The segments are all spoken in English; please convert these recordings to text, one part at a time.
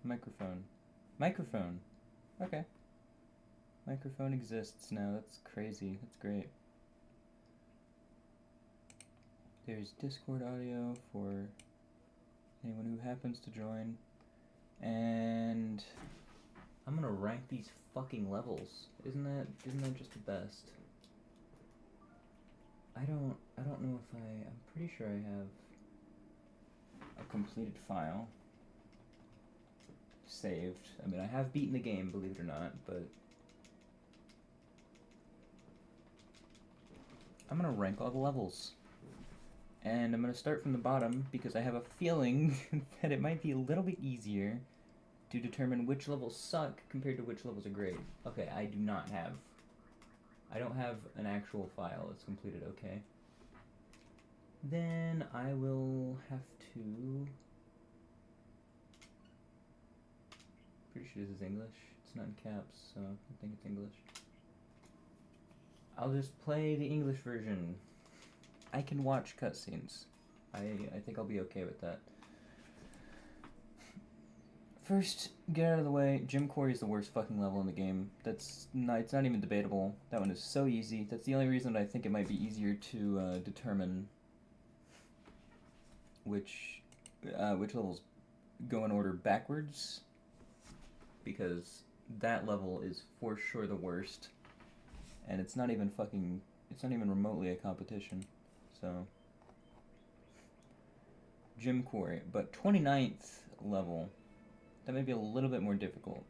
Microphone. Microphone. Okay. Microphone exists now. That's crazy. That's great. There's Discord audio for anyone who happens to join. And I'm gonna rank these fucking levels. Isn't that just the best? I don't know if I'm pretty sure I have a completed file saved. I mean, I have beaten the game, believe it or not, but I'm gonna rank all the levels. And I'm gonna start from the bottom because I have a feeling that it might be a little bit easier to determine which levels suck compared to which levels are great. Okay, I don't have an actual file that's completed, okay. Then I will have to... Pretty sure this is English. It's not in caps, so I think it's English. I'll just play the English version. I can watch cutscenes. I think I'll be okay with that. First, get out of the way, Jim Quarry is the worst fucking level in the game. It's not even debatable. That one is so easy. That's the only reason I think it might be easier to determine which levels go in order backwards, because that level is for sure the worst, and it's not even remotely a competition. So Jim Quarry, but 29th level, that may be a little bit more difficult.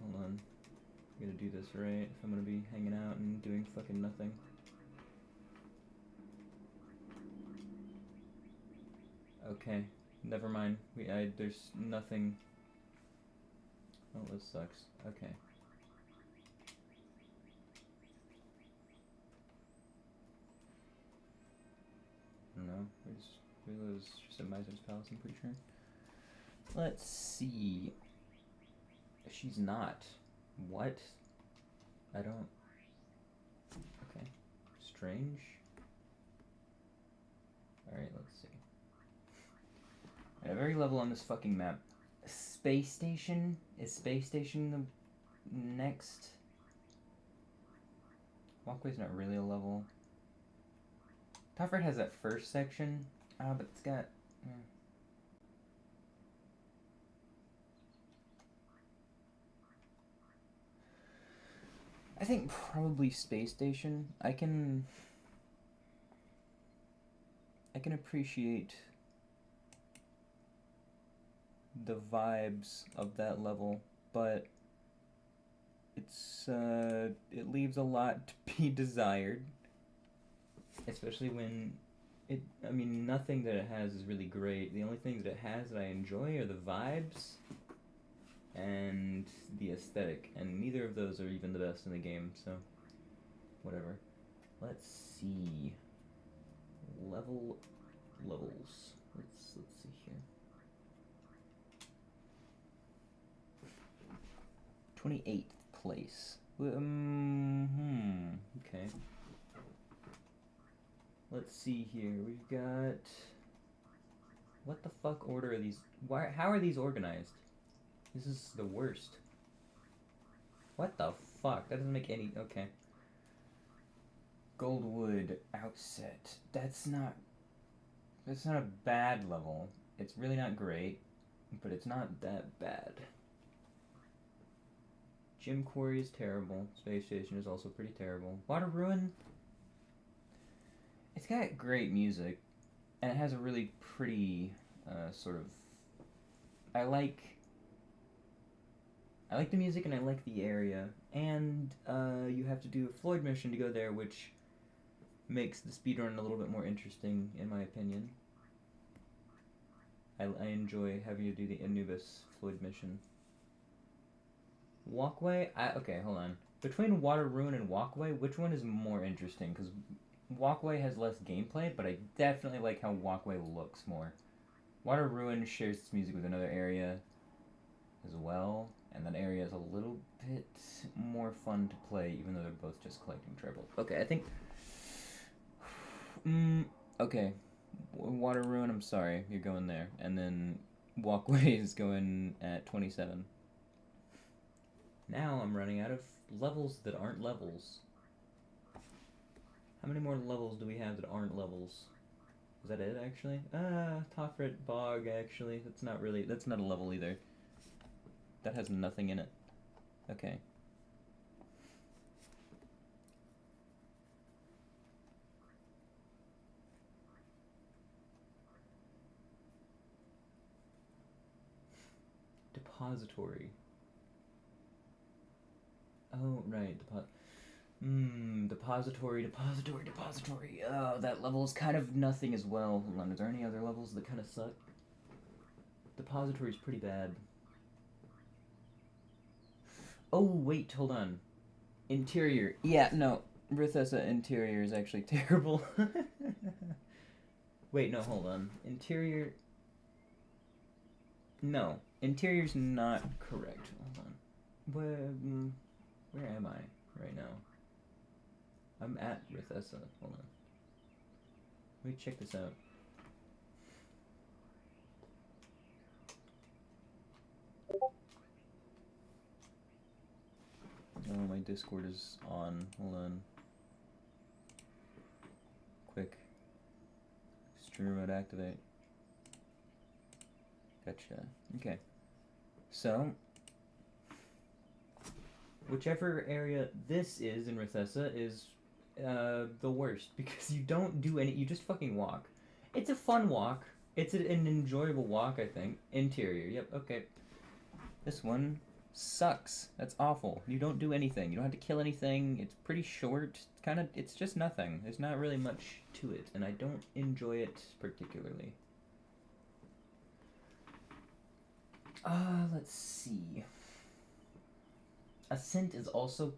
Hold on, I'm gonna do this right if I'm gonna be hanging out and doing fucking nothing. Okay, never mind. There's nothing. Oh, this sucks. Okay. I don't know. It was just at Miser's Palace, I'm pretty sure. Let's see. She's not. What? I don't... Okay. Strange. Alright, let's see. At every level on this fucking map. Space Station? Is Space Station the next? Walkway's not really a level. Top right has that first section. But it's got... I think probably Space Station. I can appreciate the vibes of that level, but it leaves a lot to be desired, especially when nothing that it has is really great. The only things that it has that I enjoy are the vibes and the aesthetic, and neither of those are even the best in the game, so whatever. Let's see. Levels. Let's see here. 28th place. Okay. Let's see here. We've got... What the fuck order are these? How are these organized? This is the worst. What the fuck? That doesn't make any... Okay. Goldwood Outset. That's not a bad level. It's really not great, but it's not that bad. Jim Quarry is terrible. Space Station is also pretty terrible. Water Ruin, it's got great music, and it has a really pretty sort of... I like the music, and I like the area, and you have to do a Floyd mission to go there, which makes the speedrun a little bit more interesting, in my opinion. I enjoy having to do the Anubis Floyd mission. Walkway? Okay, hold on. Between Water Ruin and Walkway, which one is more interesting? Because Walkway has less gameplay, but I definitely like how Walkway looks more. Water Ruin shares its music with another area as well, and that area is a little bit more fun to play, even though they're both just collecting treble. Okay, I think... okay. Water Ruin, I'm sorry, you're going there. And then Walkway is going at 27. Now I'm running out of levels that aren't levels. How many more levels do we have that aren't levels? Is that it, actually? Toffret Bog, actually. That's not a level either. That has nothing in it. Okay. Depository. Oh, right. Depository. Oh, that level is kind of nothing as well. Hold on, is there any other levels that kind of suck? Depository is pretty bad. Oh, wait, hold on. Interior. Yeah, no. Rithessa Interior is actually terrible. Wait, no, hold on. Interior... No. Interior's not correct. Hold on. Where am I right now? I'm at Rithessa. Hold on. Let me check this out. Oh, my Discord is on. Hold on. Quick. Stream remote activate. Gotcha. Okay. So, whichever area this is in Rithessa is the worst, because you don't do any, you just fucking walk. It's a fun walk. It's an enjoyable walk, I think. Interior, yep, okay. This one sucks. That's awful. You don't do anything. You don't have to kill anything. It's pretty short. It's just nothing. There's not really much to it, and I don't enjoy it particularly. Let's see. Ascent is also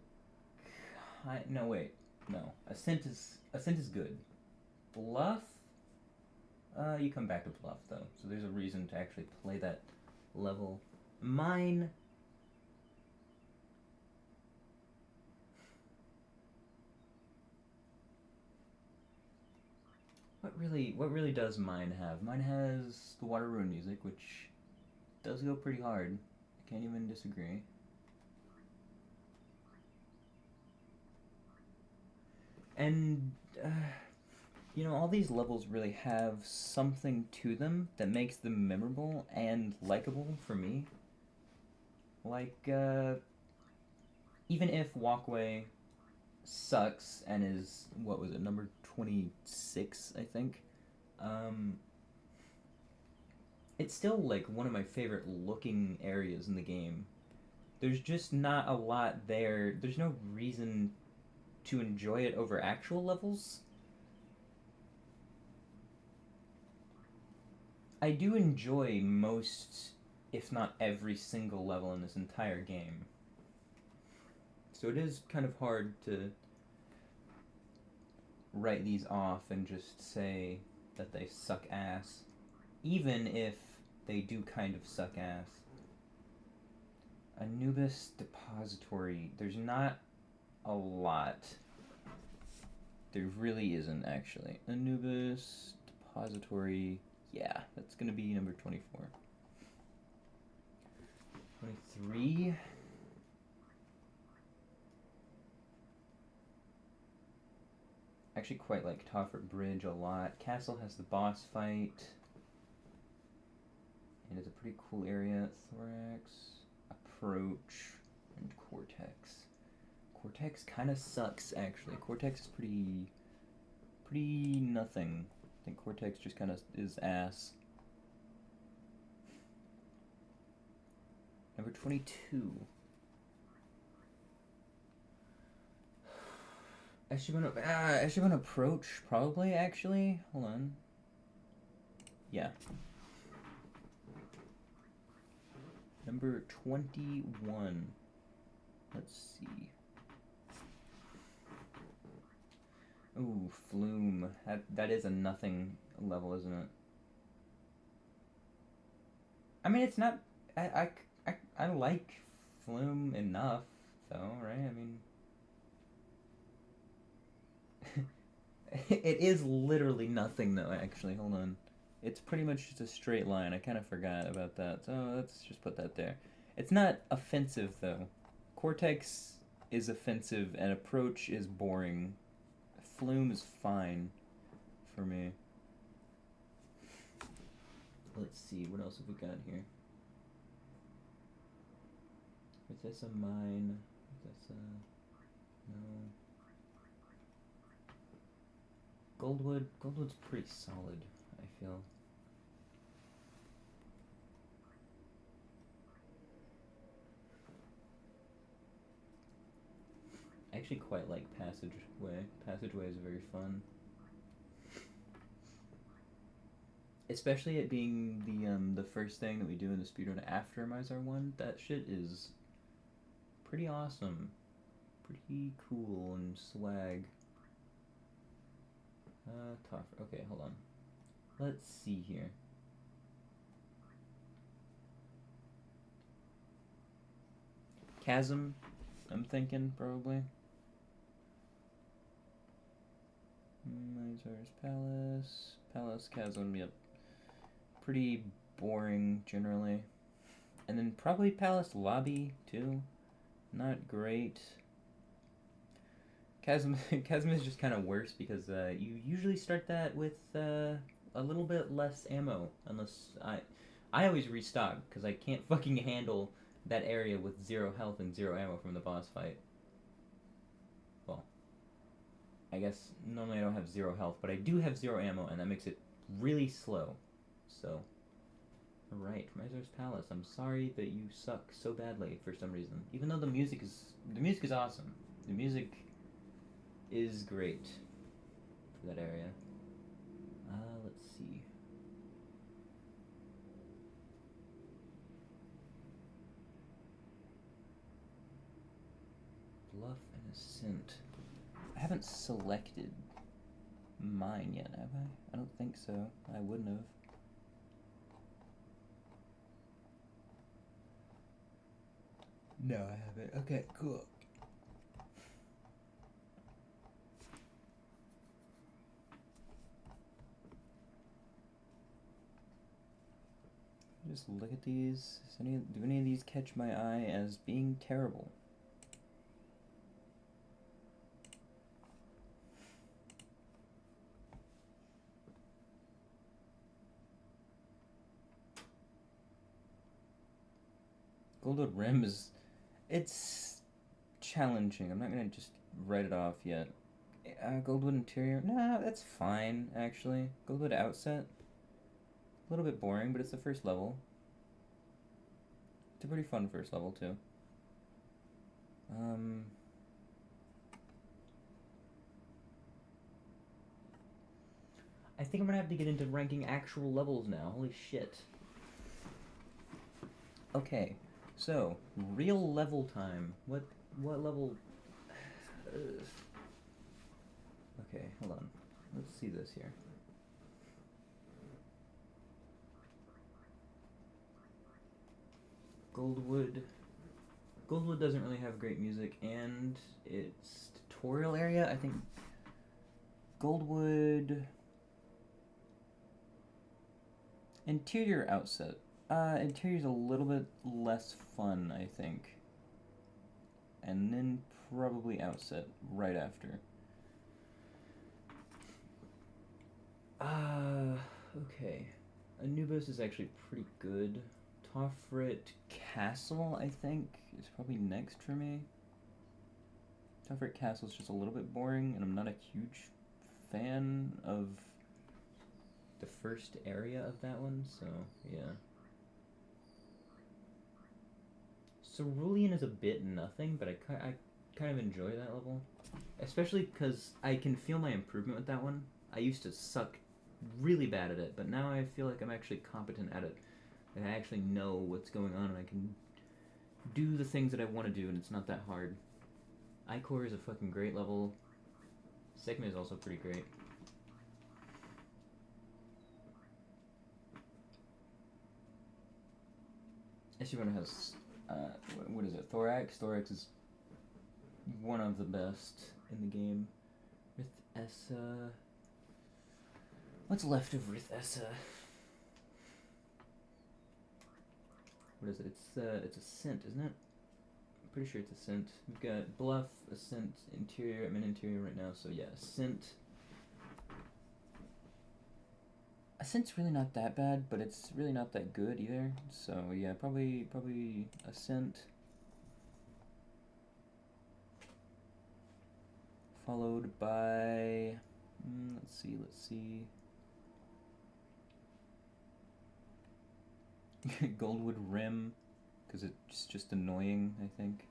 no, wait. No. Ascent is good. Bluff? You come back to Bluff, though, so there's a reason to actually play that level. Mine... What really does mine have? Mine has the Water Ruin music, which does go pretty hard. I can't even disagree. And, you know, all these levels really have something to them that makes them memorable and likable for me. Like, even if Walkway sucks and is, what was it, number 26, I think? It's still, like, one of my favorite looking areas in the game. There's just not a lot there. There's no reason to enjoy it over actual levels. I do enjoy most, if not every single level in this entire game. So it is kind of hard to write these off and just say that they suck ass, even if they do kind of suck ass. Anubis Depository. There's not a lot. There really isn't, actually. Anubis Depository. Yeah, that's gonna be number 24. 23. I actually quite like Toffert Bridge a lot. Castle has the boss fight. And it's a pretty cool area. Thorax, Approach, and Cortex. Cortex kind of sucks, actually. Cortex is pretty nothing. I think Cortex just kind of is ass. Number 22. Eshibun Approach, probably, actually. Hold on. Yeah. Number 21. Let's see. Ooh, Flume. That is a nothing level, isn't it? I mean, it's not... I like Flume enough, though, right? I mean... It is literally nothing though, actually. Hold on. It's pretty much just a straight line. I kind of forgot about that. So let's just put that there. It's not offensive though. Cortex is offensive and approach is boring. Flume is fine for me. Let's see, what else have we got here? Is this a mine? Is this a... no. Goldwood? Goldwood's pretty solid, I feel. I actually quite like Passageway. Passageway is very fun. Especially it being the first thing that we do in the speedrun after Mizar 1. That shit is pretty awesome. Pretty cool and swag. Tough. Okay, hold on. Let's see here. Chasm, I'm thinking, probably. Mizar's Palace. Palace, Chasm, yep. Pretty boring, generally. And then probably Palace Lobby, too. Not great. Chasm is just kind of worse because you usually start that with a little bit less ammo, unless I always restock because I can't fucking handle that area with 0 health and 0 ammo from the boss fight. Well, I guess normally I don't have 0 health, but I do have 0 ammo, and that makes it really slow. So, alright, Mizar's Palace. I'm sorry that you suck so badly for some reason. Even though the music is awesome. The music is great for that area. Let's see. Bluff and Ascent. I haven't selected mine yet, have I? I don't think so. I wouldn't have. No, I haven't. Okay, cool. Just look at these. Do any of these catch my eye as being terrible? Goldwood Rim it's challenging. I'm not gonna just write it off yet. Goldwood Interior, nah, that's fine, actually. Goldwood Outset, a little bit boring, but it's the first level. It's a pretty fun first level, too. I think I'm gonna have to get into ranking actual levels now. Holy shit. Okay, so, real level time. What level... Okay, hold on. Let's see this here. Goldwood. Goldwood doesn't really have great music, and its tutorial area, I think... Goldwood... Interior Outset. Interior's a little bit less fun, I think. And then probably Outset right after. Okay. Anubis is actually pretty good. Tofrit Castle, I think, is probably next for me. Tofrit Castle is just a little bit boring, and I'm not a huge fan of the first area of that one, so yeah. Cerulean is a bit nothing, but I kind of enjoy that level. Especially because I can feel my improvement with that one. I used to suck really bad at it, but now I feel like I'm actually competent at it. And I actually know what's going on, and I can do the things that I want to do, and it's not that hard. Icor is a fucking great level. Segment is also pretty great. Eshibana has, what is it, Thorax? Thorax is one of the best in the game. Essa. What's left of Rithessa? What is it? It's a scent, isn't it? I'm pretty sure it's a scent. We've got bluff, ascent, interior. I'm in interior right now, so yeah, ascent. Ascent's really not that bad, but it's really not that good either. So yeah, probably ascent. Followed by, let's see. Goldwood Rim, because it's just annoying, I think.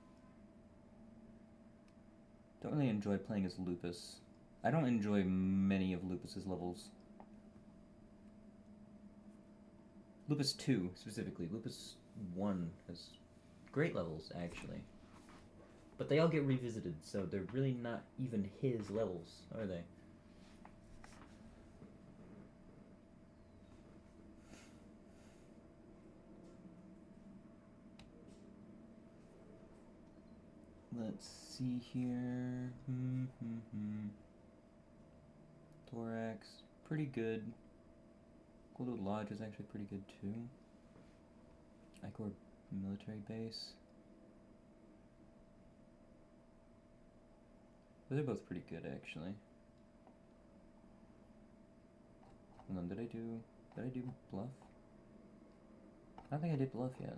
Don't really enjoy playing as Lupus. I don't enjoy many of Lupus's levels. Lupus 2, specifically. Lupus 1 has great levels, actually. But they all get revisited, so they're really not even his levels, are they? Let's see here. Thorax, pretty good. Goldwood Lodge is actually pretty good too. Icor Military Base. Those are both pretty good, actually. Hold on, did I do bluff? I don't think I did bluff yet.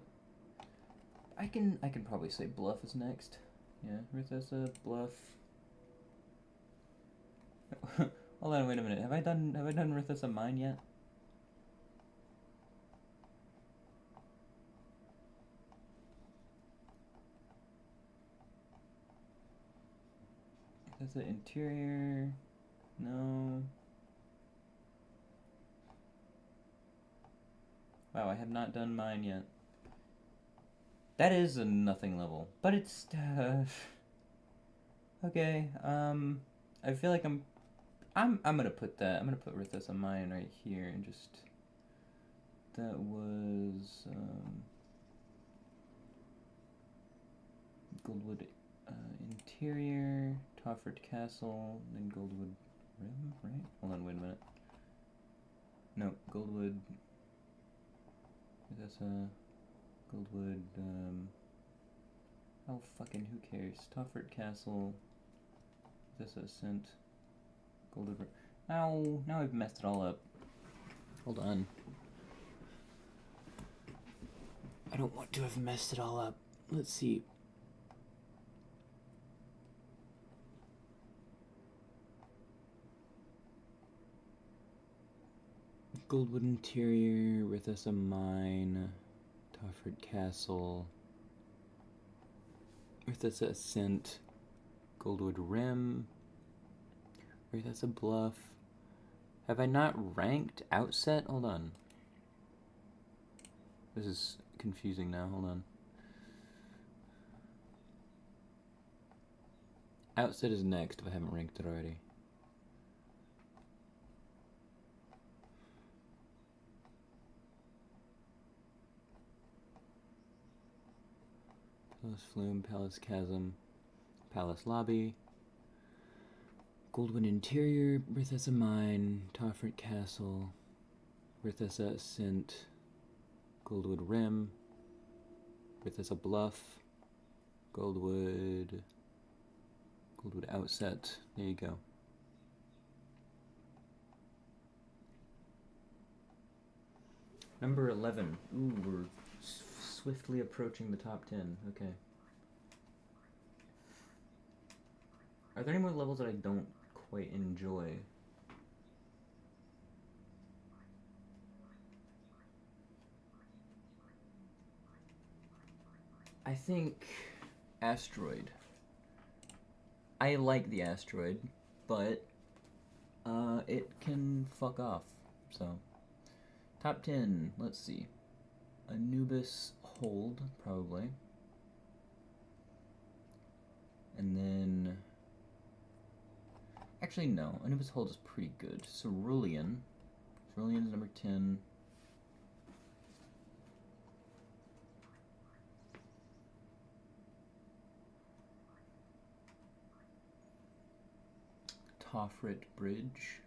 I can probably say bluff is next. Yeah, Rithessa, bluff. Hold on, wait a minute. Have I done Rithessa mine yet? That's the interior. No. Wow, I have not done mine yet. That is a nothing level, but it's okay. I feel like I'm gonna put Rithess on mine right here and just that was Goldwood interior, Toffert Castle, then Goldwood Rim, right? Hold on, wait a minute. No, Goldwood. That's Goldwood. Oh fucking who cares? Toffert Castle. This Ascent. Goldwood Rim. Ow! Now I've messed it all up. Hold on. I don't want to have messed it all up. Let's see. Goldwood interior, Rithessa mine, Toffert Castle, Rithessa Ascent, Goldwood Rim, Rithessa Bluff. Have I not ranked Outset? Hold on. This is confusing now, hold on. Outset is next if I haven't ranked it already. Palace Flume, Palace Chasm, Palace Lobby, Goldwood Interior, Rithessa Mine, Toffert Castle, Rithessa Ascent, Goldwood Rim, Rithessa Bluff, Goldwood Outset. There you go. Number 11. Ooh, we're swiftly approaching the top 10. Okay. Are there any more levels that I don't quite enjoy? I think Asteroid. I like the Asteroid, but it can fuck off. So, top 10. Let's see. Anubis Hold, probably. And then... Actually, no. Anubis Hold is pretty good. Cerulean. Cerulean is number 10. Tofrit Bridge.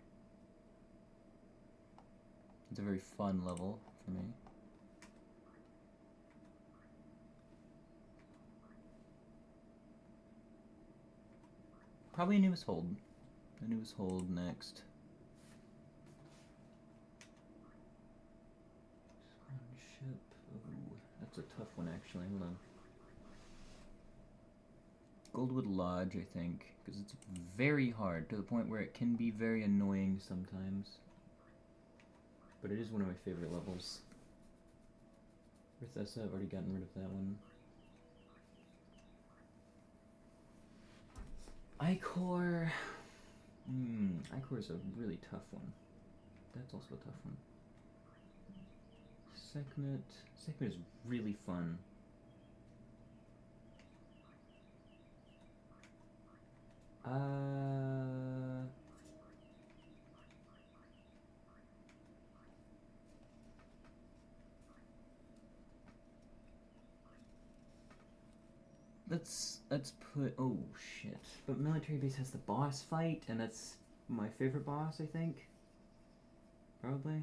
It's a very fun level for me. Probably Anubis Hold. Anubis Hold next. Ship. Ooh, that's a tough one actually. Hold on. Goldwood Lodge, I think, because it's very hard to the point where it can be very annoying sometimes. But it is one of my favorite levels. Rithessa, I've already gotten rid of that one. Icor. Icor is a really tough one. That's also a tough one. Sekhmet. Sekhmet is really fun. Let's put, oh shit. But Military Base has the boss fight, and that's my favorite boss, I think. Probably.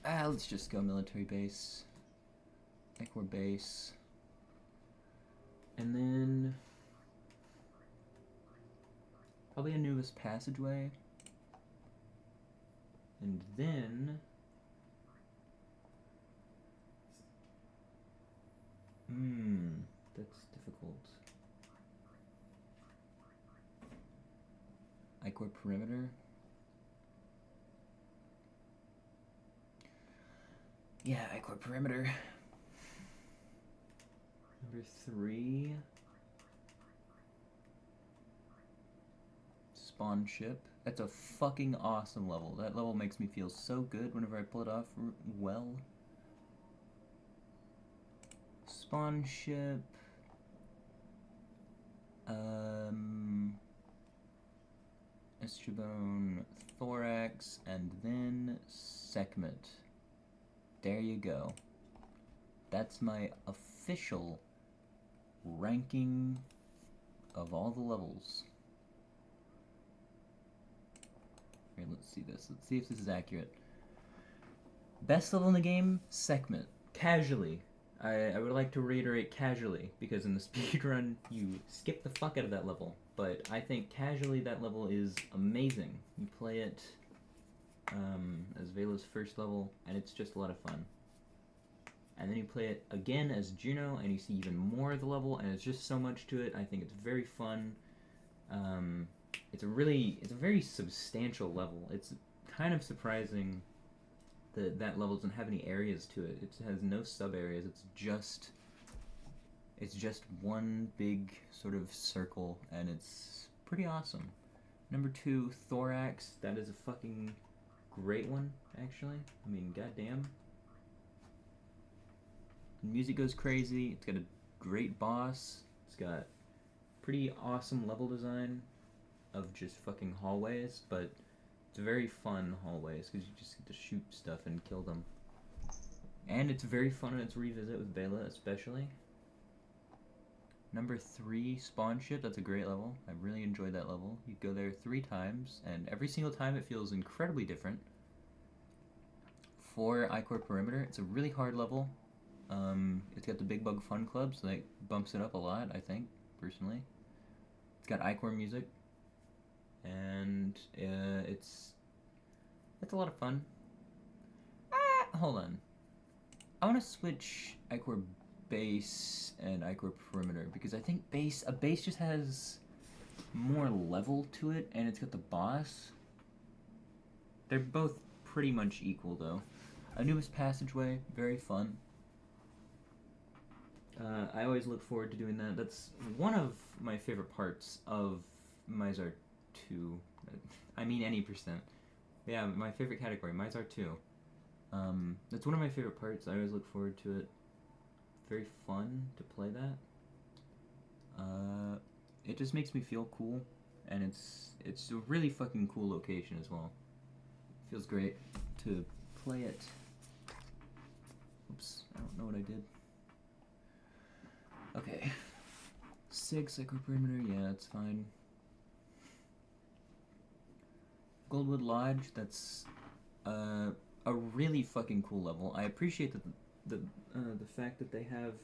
Let's just go Military Base. Icor Base. And then probably Anubis Passageway. And then that's difficult. Icor Perimeter. Yeah, Icor Perimeter. Number 3. Spawn Ship. That's a fucking awesome level. That level makes me feel so good whenever I pull it off well. Spawn Ship. Estrabone, Thorax, and then Sekhmet. There you go. That's my official ranking of all the levels. Here, let's see this. Let's see if this is accurate. Best level in the game, Sekhmet. Casually. I would like to reiterate casually, because in the speedrun, you skip the fuck out of that level. But I think casually that level is amazing. You play it as Vela's first level, and it's just a lot of fun. And then you play it again as Juno, and you see even more of the level, and it's just so much to it. I think it's very fun. It's a very substantial level. It's kind of surprising that level doesn't have any areas to it. It has no sub areas. It's just one big sort of circle, and it's pretty awesome. Number 2, Thorax. That is a fucking great one, actually. I mean, goddamn. The music goes crazy. It's got a great boss. It's got pretty awesome level design of just fucking hallways, but it's very fun hallways because you just get to shoot stuff and kill them. And it's very fun in its revisit with Vela, especially. Number 3, Spawn Ship. That's a great level. I really enjoyed that level. You go there 3 times, and every single time it feels incredibly different. 4, Icor Perimeter. It's a really hard level. It's got the Big Bug Fun Club, so that bumps it up a lot, I think, personally. It's got Icor music. And it's a lot of fun. Hold on. I want to switch Icor Base and Icor Perimeter because I think a base just has more level to it, and it's got the boss. They're both pretty much equal though. Anubis Passageway, very fun. I always look forward to doing that. That's one of my favorite parts of Mizar 2. I mean any percent. Yeah, my favorite category, Mizar 2. That's one of my favorite parts. I always look forward to it. Very fun to play that. It just makes me feel cool, and it's a really fucking cool location as well. Feels great to play it. Oops, I don't know what I did. Okay. 6, Icor Perimeter, yeah, it's fine. Goldwood Lodge. That's a really fucking cool level. I appreciate the fact that they have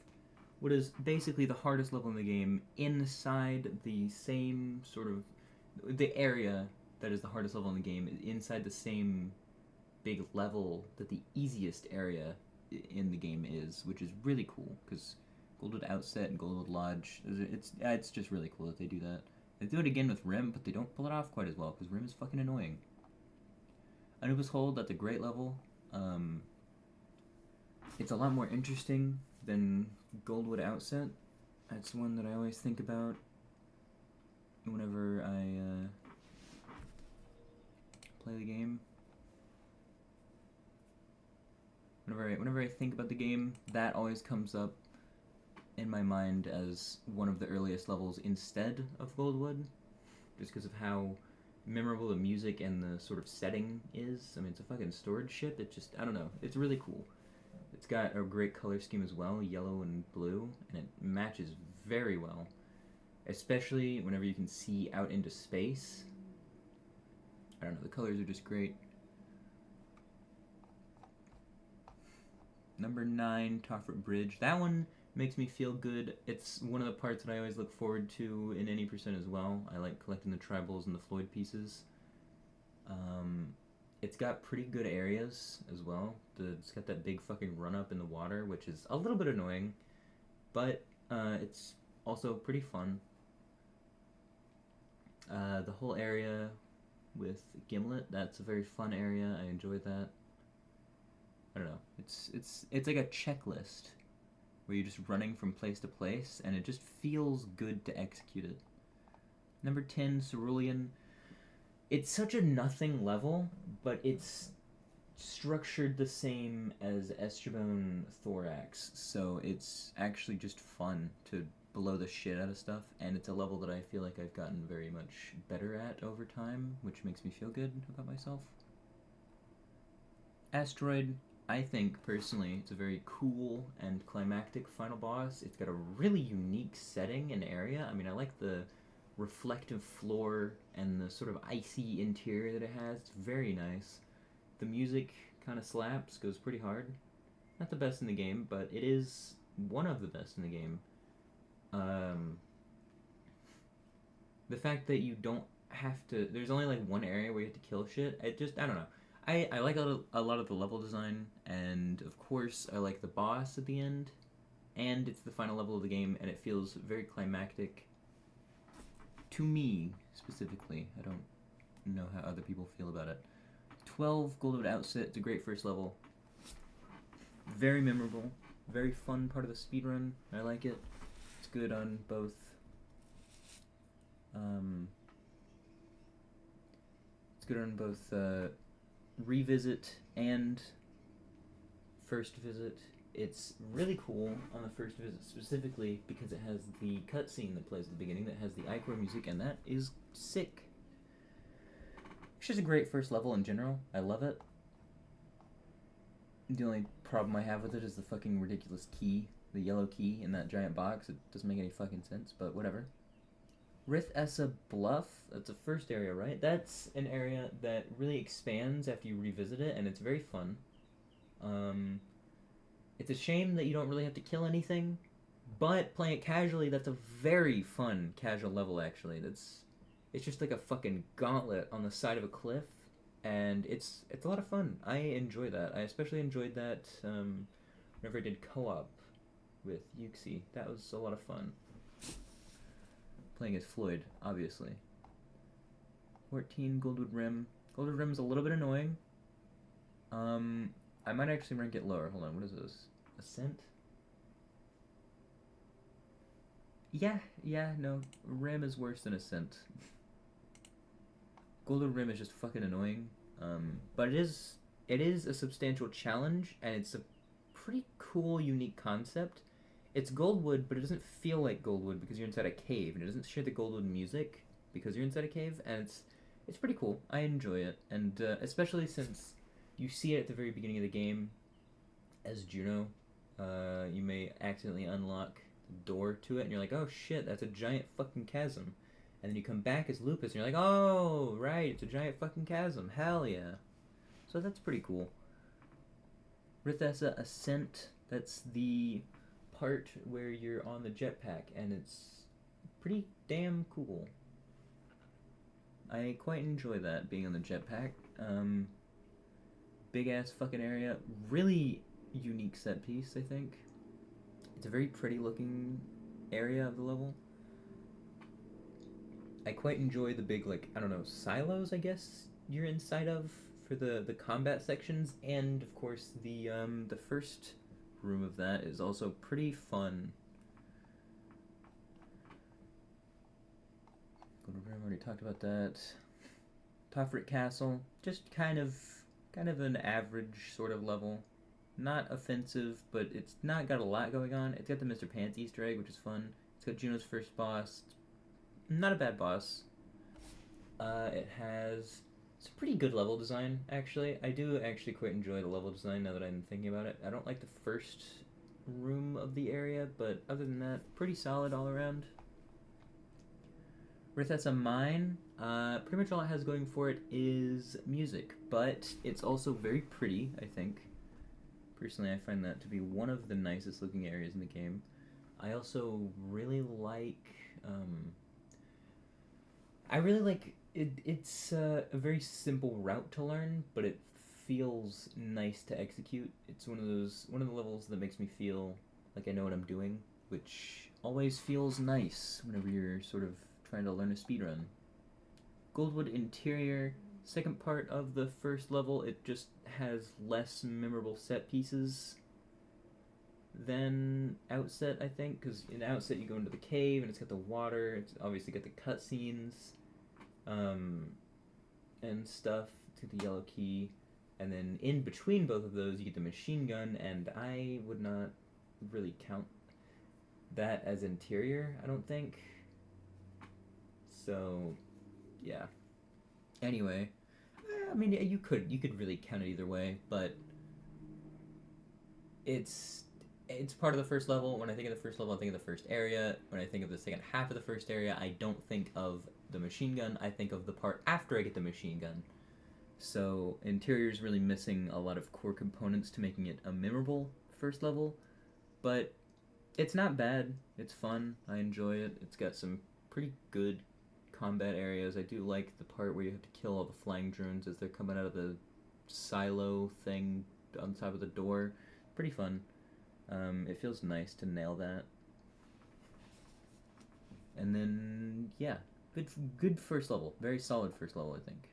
what is basically the hardest level in the game inside the same sort of the area that is the hardest level in the game inside the same big level that the easiest area in the game is, which is really cool because Goldwood Outset and Goldwood Lodge, it's just really cool that they do that. They do it again with Rim, but they don't pull it off quite as well because Rim is fucking annoying. Anubis Hold, that's a great level. It's a lot more interesting than Goldwood Outset. That's one that I always think about whenever I play the game. Whenever I think about the game, that always comes up in my mind as one of the earliest levels instead of Goldwood, just because of how memorable the music and the sort of setting is. I mean, it's a fucking storage ship. It just, I don't know, it's really cool. It's got a great color scheme as well, yellow and blue, and it matches very well, especially whenever you can see out into space. I don't know, the colors are just great. Number 9, Toffert Bridge. That one makes me feel good. It's one of the parts that I always look forward to in any percent as well. I like collecting the tribals and the Floyd pieces. It's got pretty good areas as well. It's got that big fucking run-up in the water, which is a little bit annoying, but it's also pretty fun. The whole area with Gimlet, that's a very fun area. I enjoyed that. I don't know. It's like a checklist where you're just running from place to place, and it just feels good to execute it. Number 10, Cerulean. It's such a nothing level, but it's structured the same as Estrabone Thorax, so it's actually just fun to blow the shit out of stuff, and it's a level that I feel like I've gotten very much better at over time, which makes me feel good about myself. Asteroid, I think, personally, it's a very cool and climactic final boss. It's got a really unique setting and area. I mean, I like the reflective floor and the sort of icy interior that it has. It's very nice. The music kind of slaps, goes pretty hard. Not the best in the game, but it is one of the best in the game. The fact that you don't have to... There's only like one area where you have to kill shit. I don't know. I like a lot of the level design, and of course I like the boss at the end, and it's the final level of the game, and it feels very climactic to me specifically. I don't know how other people feel about it. 12, Goldwood Outset. It's a great first level. Very memorable. Very fun part of the speedrun. I like it. It's good on both revisit and first visit. It's really cool on the first visit specifically because it has the cutscene that plays at the beginning that has the Icor music, and that is sick. It's just a great first level in general. I love it. The only problem I have with it is the fucking ridiculous key, the yellow key in that giant box. It doesn't make any fucking sense, but whatever. Rith Essa Bluff, that's the first area, right? That's an area that really expands after you revisit it, and it's very fun. It's a shame that you don't really have to kill anything, but playing it casually, that's a very fun casual level, actually. It's just like a fucking gauntlet on the side of a cliff, and it's a lot of fun. I enjoy that. I especially enjoyed that whenever I did co-op with Yuxi. That was a lot of fun. Playing as Floyd, obviously. 14, Goldwood Rim. Goldwood Rim's a little bit annoying. I might actually rank it lower. Hold on, what is this? Ascent? Yeah, no. Rim is worse than Ascent. Goldwood Rim is just fucking annoying. But it is a substantial challenge, and it's a pretty cool, unique concept. It's Goldwood, but it doesn't feel like Goldwood because you're inside a cave, and it doesn't share the Goldwood music because you're inside a cave, and it's pretty cool. I enjoy it, and especially since you see it at the very beginning of the game as Juno. You may accidentally unlock the door to it, and you're like, oh shit, that's a giant fucking chasm. And then you come back as Lupus, and you're like, oh, right, it's a giant fucking chasm. Hell yeah. So that's pretty cool. Rithessa Ascent, that's the part where you're on the jetpack, and it's pretty damn cool. I quite enjoy that, being on the jetpack. Big ass fucking area. Really unique set piece, I think. It's a very pretty looking area of the level. I quite enjoy the big, like, I don't know, silos, I guess, you're inside of for the combat sections, and of course the first room of that is also pretty fun. I've already talked about that. Tofrit Castle, just kind of an average sort of level. Not offensive, but it's not got a lot going on. It's got the Mr. Pants Easter egg, which is fun. It's got Juno's first boss. Not a bad boss. It has some pretty good level design, actually. I do actually quite enjoy the level design now that I'm thinking about it. I don't like the first room of the area, but other than that, pretty solid all around. Rithessa Mine, pretty much all it has going for it is music, but it's also very pretty, I think. Personally, I find that to be one of the nicest looking areas in the game. I also really like, it's a very simple route to learn, but it feels nice to execute. It's one of the levels that makes me feel like I know what I'm doing, which always feels nice whenever you're sort of trying to learn a speedrun. Goldwood Interior, second part of the first level, it just has less memorable set pieces than Outset, I think, because in Outset you go into the cave and it's got the water, it's obviously got the cutscenes, and stuff, to the yellow key, and then in between both of those you get the machine gun, and I would not really count that as interior, I don't think. So, yeah. Anyway, I mean, you could really count it either way, but it's part of the first level. When I think of the first level, I think of the first area. When I think of the second half of the first area, I don't think of the machine gun. I think of the part after I get the machine gun. So, interior is really missing a lot of core components to making it a memorable first level, but it's not bad. It's fun. I enjoy it. It's got some pretty good combat areas. I do like the part where you have to kill all the flying drones as they're coming out of the silo thing on top of the door. Pretty fun. It feels nice to nail that. And then, yeah, good first level. Very solid first level, I think.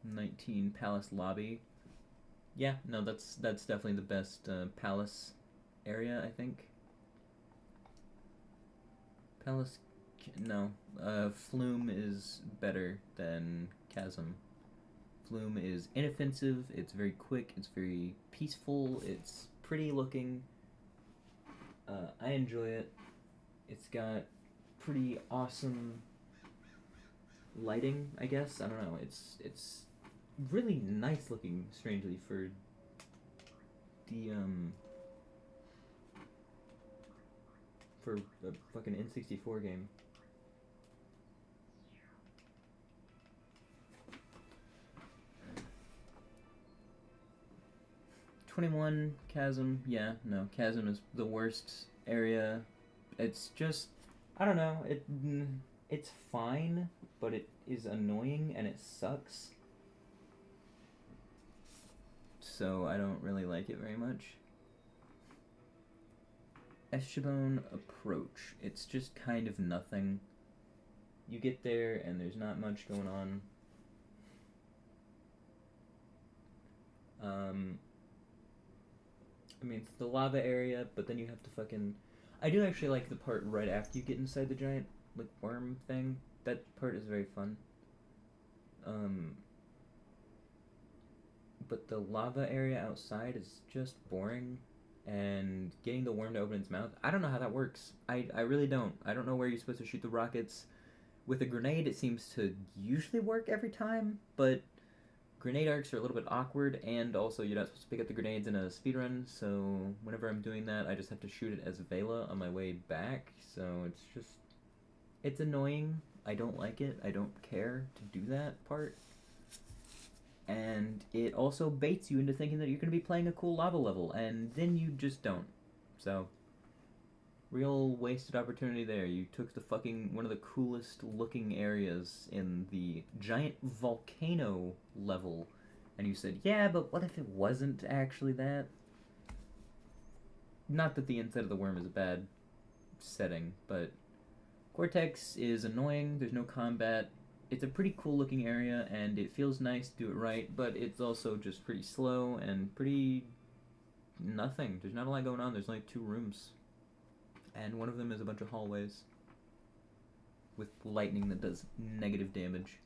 19 Palace Lobby. Yeah, no, that's definitely the best palace area, I think. Palace, no. Flume is better than Chasm. Flume is inoffensive, it's very quick, it's very peaceful, it's pretty looking. I enjoy it. It's got pretty awesome lighting, I guess. I don't know. It's really nice looking, strangely, for the for a fucking N64 game. #21 Chasm. Yeah, no, Chasm is the worst area. It's just, I don't know. It's fine, but it is annoying and it sucks. So I don't really like it very much. Eshibone Approach. It's just kind of nothing. You get there and there's not much going on. I mean, it's the lava area, but then you have to fucking... I do actually like the part right after you get inside the giant, like, worm thing. That part is very fun. But the lava area outside is just boring, and getting the worm to open its mouth, I don't know how that works. I really don't. I don't know where you're supposed to shoot the rockets. With a grenade, it seems to usually work every time, but Grenade arcs are a little bit awkward, and also you're not supposed to pick up the grenades in a speedrun, so whenever I'm doing that, I just have to shoot it as Vela on my way back, so it's just... It's annoying. I don't like it. I don't care to do that part. And it also baits you into thinking that you're going to be playing a cool lava level, and then you just don't. So, real wasted opportunity there. You took the fucking one of the coolest looking areas in the giant volcano level, and you said, yeah, but what if it wasn't actually that? Not that the inside of the worm is a bad setting, but Cortex is annoying. There's no combat. It's a pretty cool looking area, and it feels nice to do it right, but it's also just pretty slow and pretty nothing. There's not a lot going on. There's only 2 rooms, and one of them is a bunch of hallways with lightning that does negative damage.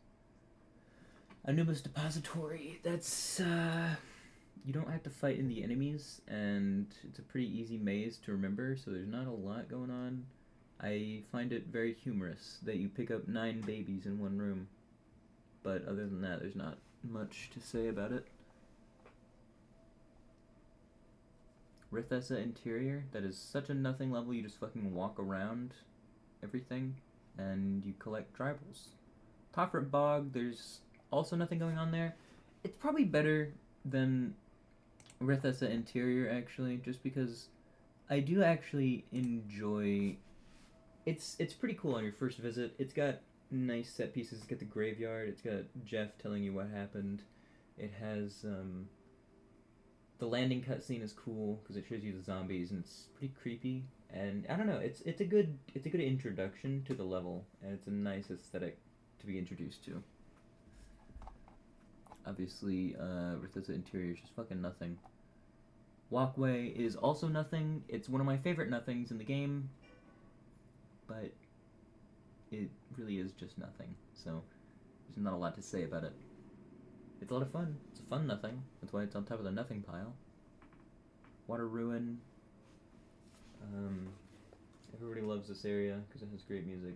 Anubis Depository, that's, you don't have to fight in the enemies, and it's a pretty easy maze to remember, so there's not a lot going on. I find it very humorous that you pick up 9 babies in one room. But other than that, there's not much to say about it. Rithesa Interior, that is such a nothing level, you just fucking walk around everything, and you collect tribals. Tofrit Bog, there's also nothing going on there. It's probably better than Rithesa Interior, actually, just because I do actually enjoy... It's pretty cool on your first visit. It's got nice set pieces. It's got the graveyard. It's got Jeff telling you what happened. It has the landing cutscene is cool because it shows you the zombies, and it's pretty creepy. And I don't know. It's a good introduction to the level, and it's a nice aesthetic to be introduced to. Obviously, Rithesa Interior is just fucking nothing. Walkway is also nothing. It's one of my favorite nothings in the game, but it really is just nothing, so there's not a lot to say about it. It's a lot of fun. It's a fun nothing. That's why it's on top of the nothing pile. Water Ruin. Everybody loves this area because it has great music.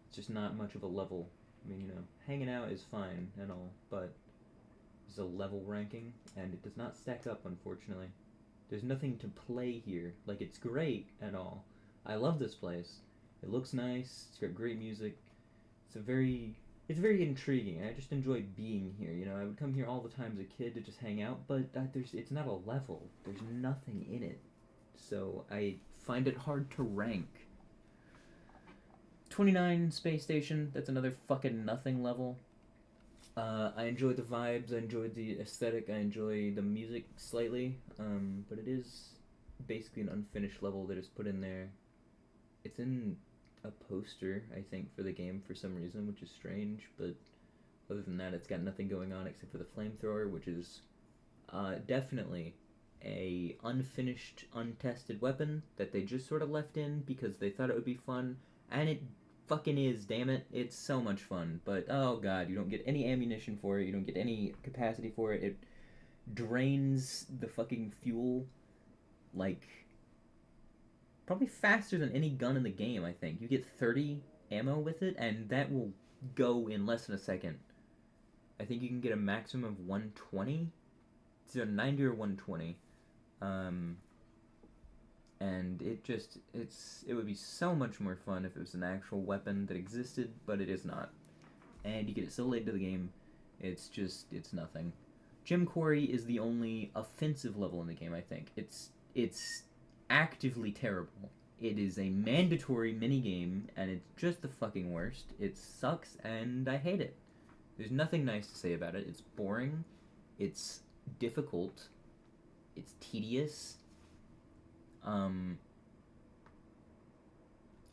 It's just not much of a level. I mean, you know, hanging out is fine and all, but there's a level ranking, and it does not stack up, unfortunately. There's nothing to play here. Like, it's great and all. I love this place. It looks nice. It's got great music. It's very intriguing. I just enjoy being here. You know, I would come here all the time as a kid to just hang out, but it's not a level. There's nothing in it, so I find it hard to rank. 29 Space Station. That's another fucking nothing level. I enjoy the vibes. I enjoy the aesthetic. I enjoy the music slightly. But it is basically an unfinished level that is put in there. It's in a poster, I think, for the game for some reason, which is strange, but other than that, it's got nothing going on except for the flamethrower, which is definitely a unfinished, untested weapon that they just sort of left in because they thought it would be fun, and it fucking is, damn it. It's so much fun, but oh god, you don't get any ammunition for it, you don't get any capacity for it. It drains the fucking fuel, like, probably faster than any gun in the game, I think. You get 30 ammo with it, and that will go in less than a second. I think you can get a maximum of 120. It's either 90 or 120. And it would be so much more fun if it was an actual weapon that existed, but it is not. And you get it so late into the game, it's nothing. Gem Quarry is the only offensive level in the game, I think. It's actively terrible. It is a mandatory minigame, and it's just the fucking worst. It sucks, and I hate it. There's nothing nice to say about it. It's boring. It's difficult. It's tedious. And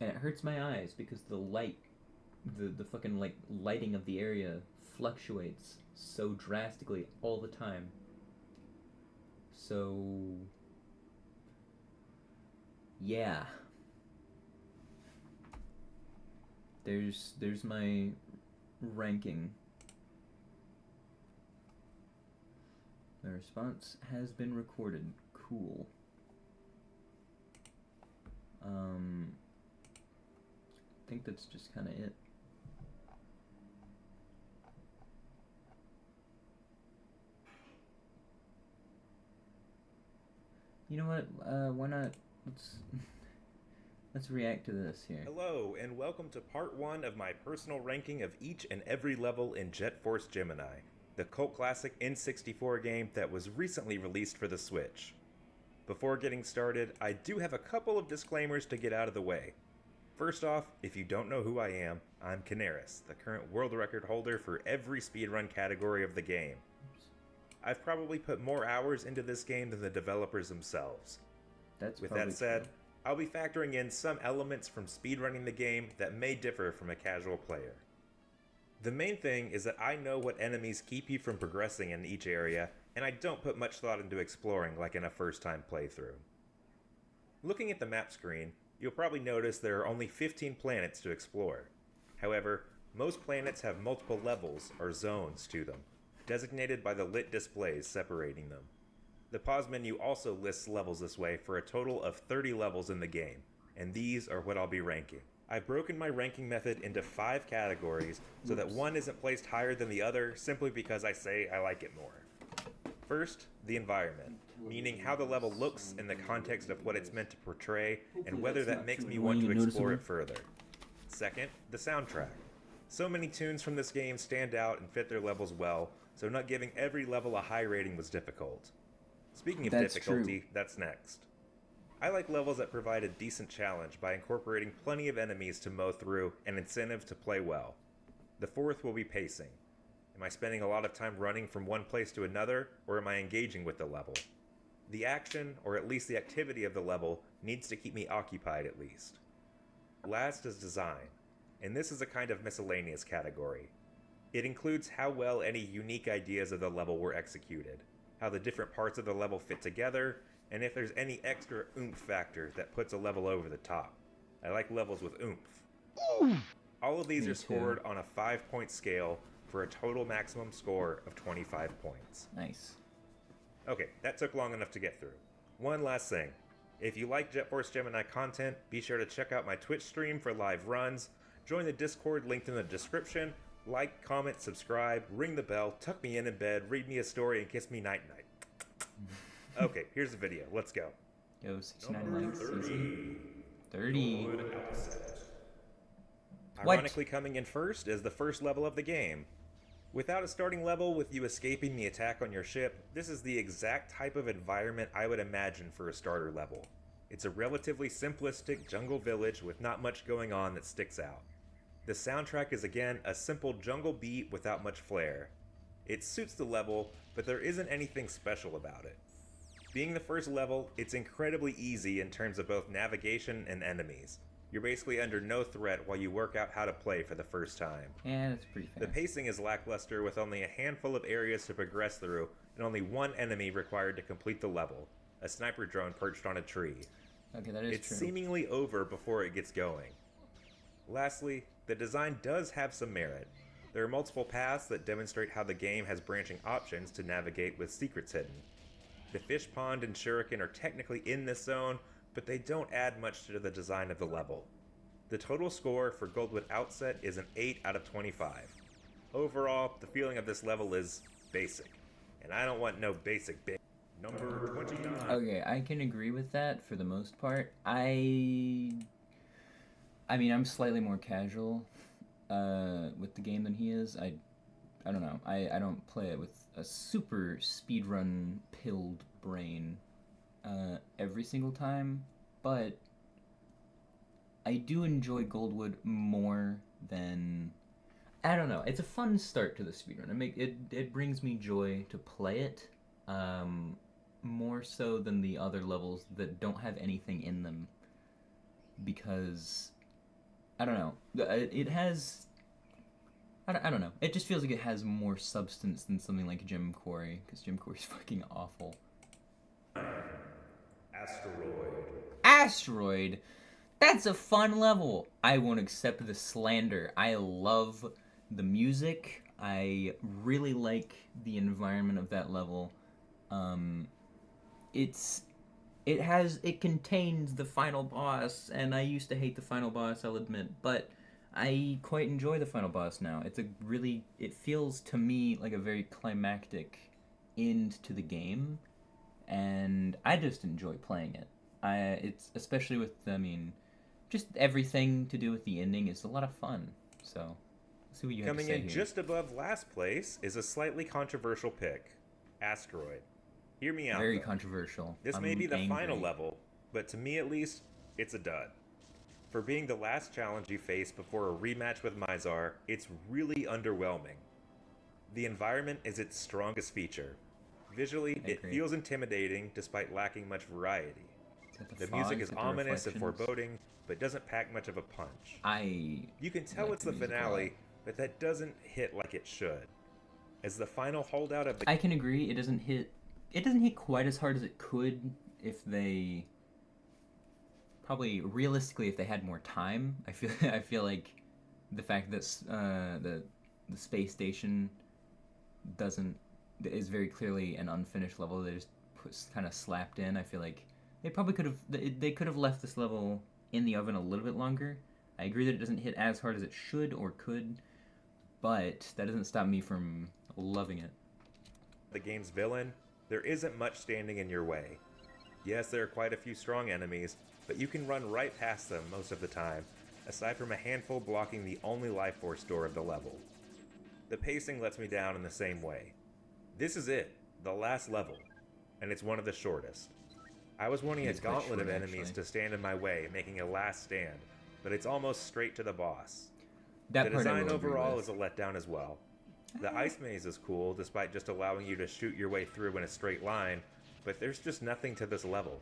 it hurts my eyes because the light, the fucking, like, lighting of the area fluctuates so drastically all the time. So... yeah. There's my ranking. The response has been recorded. Cool. I think that's just kind of it. know what? Why not? Let's let's react to this here. Hello, and welcome to part 1 of my personal ranking of each and every level in Jet Force Gemini, the cult classic N64 game that was recently released for the Switch. Before getting started, I do have a couple of disclaimers to get out of the way. First off, if you don't know who I am, I'm Canaris, the current world record holder for every speedrun category of the game. I've probably put more hours into this game than the developers themselves. With that said, true. I'll be factoring in some elements from speedrunning the game that may differ from a casual player. The main thing is that I know what enemies keep you from progressing in each area, and I don't put much thought into exploring like in a first-time playthrough. Looking at the map screen, you'll probably notice there are only 15 planets to explore. However, most planets have multiple levels or zones to them, designated by the lit displays separating them. The pause menu also lists levels this way for a total of 30 levels in the game, and these are what I'll be ranking. I've broken my ranking method into 5 categories so that one isn't placed higher than the other simply because I say I like it more. First, the environment, meaning how the level looks in the context of what it's meant to portray and whether that makes me want to explore it further. Second, the soundtrack. So many tunes from this game stand out and fit their levels well, so not giving every level a high rating was difficult. Speaking of difficulty, that's next. I like levels that provide a decent challenge by incorporating plenty of enemies to mow through and incentive to play well. The fourth will be pacing. Am I spending a lot of time running from one place to another, or am I engaging with the level? The action, or at least the activity of the level, needs to keep me occupied at least. Last is design, and this is a kind of miscellaneous category. It includes how well any unique ideas of the level were executed, how the different parts of the level fit together, and if there's any extra oomph factor that puts a level over the top. I like levels with oomph. All of these are scored on a 5-point scale for a total maximum score of 25 points. Nice. Okay, that took long enough to get through. One last thing. If you like Jet Force Gemini content, be sure to check out my Twitch stream for live runs, join the Discord linked in the description, like, comment, subscribe, ring the bell, tuck me in bed, read me a story, and kiss me night-night. Okay, here's the video. Let's go. Yo, 69 likes. 30. Ironically, coming in first is the first level of the game. Without a starting level with you escaping the attack on your ship, this is the exact type of environment I would imagine for a starter level. It's a relatively simplistic jungle village with not much going on that sticks out. The soundtrack is again a simple jungle beat without much flair. It suits the level, but there isn't anything special about it. Being the first level, it's incredibly easy in terms of both navigation and enemies. You're basically under no threat while you work out how to play for the first time. Yeah, that's pretty fair. The pacing is lackluster with only a handful of areas to progress through and only one enemy required to complete the level, a sniper drone perched on a tree. Okay, that is It's true. seemingly over before it gets going. Lastly, the design does have some merit. There are multiple paths that demonstrate how the game has branching options to navigate with secrets hidden. The fish pond and shuriken are technically in this zone, but they don't add much to the design of the level. The total score for Goldwood Outset is an 8 out of 25. Overall, the feeling of this level is basic, and I don't want no basic bitch. Number 29. Okay, I can agree with that for the most part. I mean, I'm slightly more casual with the game than he is. I don't know. I don't play it with a super speedrun pilled brain every single time, but I do enjoy Goldwood more than... I don't know. It's a fun start to the speedrun. It brings me joy to play it, more so than the other levels that don't have anything in them, because I don't know. It has... I don't know. It just feels like it has more substance than something like Gem Quarry, because Gem Quarry's fucking awful. Asteroid? That's a fun level. I won't accept the slander. I love the music. I really like the environment of that level. It contains the final boss, and I used to hate the final boss, I'll admit, but I quite enjoy the final boss now. It feels to me like a very climactic end to the game, and I just enjoy playing it. It's especially with, I mean, just everything to do with the ending is a lot of fun. So, let's see what you have to Coming say in here. just above last place is a slightly controversial pick, Asteroid. Hear me out. Very though. controversial. This I'm may be the angry. final level, but to me at least, it's a dud. For being the last challenge you face before a rematch with Mizar, it's really underwhelming. The environment is its strongest feature. Visually, I it agree. feels intimidating despite lacking much variety. Is that The fog? music Is is that the ominous and reflections? foreboding, but doesn't pack much of a punch. I You can tell like it's the the music a lot. finale, but that doesn't hit like it should. As the final holdout of the I can agree. It doesn't hit. It doesn't hit quite as hard as it could if they. Probably realistically, if they had more time. I feel. I feel like the fact that the space station doesn't is very clearly an unfinished level. They just kind of slapped in. I feel like they probably could have. They could have left this level in the oven a little bit longer. I agree that it doesn't hit as hard as it should or could, but that doesn't stop me from loving it. game's villain, there isn't much standing in your way. Yes, there are quite a few strong enemies, but you can run right past them most of the time, aside from a handful blocking the only life force door of the level. The pacing lets me down in the same way. This is it, the last level, and it's one of the shortest. I was wanting a It's quite gauntlet of short, enemies actually. to stand in my way, making a last stand, but it's almost straight to the boss. That The part I design will agree overall with. is a letdown as well. The ice maze is cool, despite just allowing you to shoot your way through in a straight line, but there's just nothing to this level.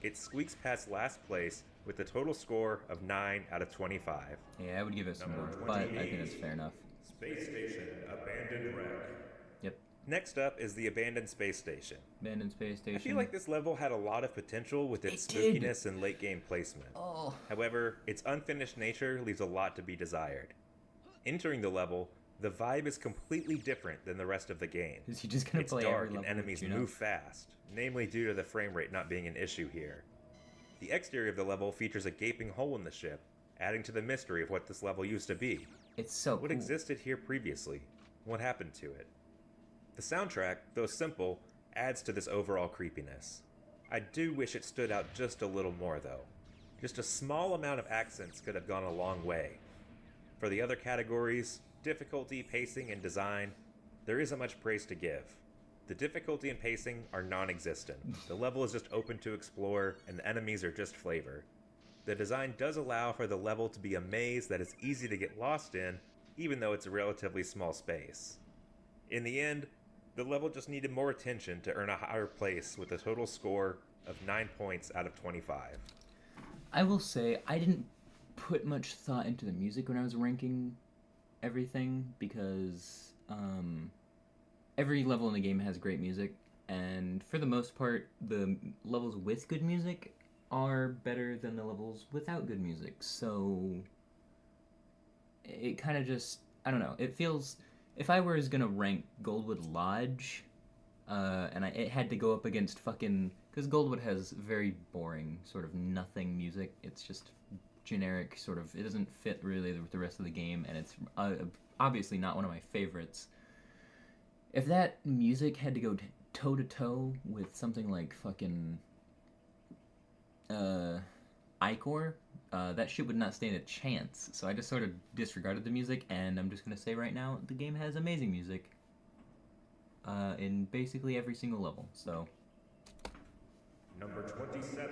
It squeaks past last place with a total score of 9 out of 25. Yeah, I would give it some more, Number but I 28. think it's fair enough. Space Station Abandoned Wreck. Yep. Next up is the Abandoned Space Station. Abandoned space station. I feel like this level had a lot of potential with its It did. spookiness and late game placement. Oh. However, its unfinished nature leaves a lot to be desired. Entering the level, the vibe is completely different than the rest of the game. Is he just gonna It's play dark every and level enemies with Juno? move fast, namely due to the frame rate not being an issue here. The exterior of the level features a gaping hole in the ship, adding to the mystery of what this level used to be. It's so What cool. existed here previously? What happened to it? The soundtrack, though simple, adds to this overall creepiness. I do wish it stood out just a little more, though. Just a small amount of accents could have gone a long way. For the other categories, difficulty, pacing, and design, there isn't much praise to give. The difficulty and pacing are non-existent. The level is just open to explore, and the enemies are just flavor. The design does allow for the level to be a maze that is easy to get lost in, even though it's a relatively small space. In the end, the level just needed more attention to earn a higher place with a total score of 9 points out of 25. I will say I didn't put much thought into the music when I was ranking everything because every level in the game has great music, and for the most part, the levels with good music are better than the levels without good music. So it kind of just, I don't know. It feels, if I was gonna rank Goldwood Lodge, and it had to go up against fucking, because Goldwood has very boring sort of nothing music. It's just generic sort of. It doesn't fit really with the rest of the game, and it's obviously not one of my favorites. If that music had to go toe to toe with something like fucking Icor, that shit would not stand a chance. So I just sort of disregarded the music, and I'm just gonna say right now, the game has amazing music in basically every single level. So Number 27,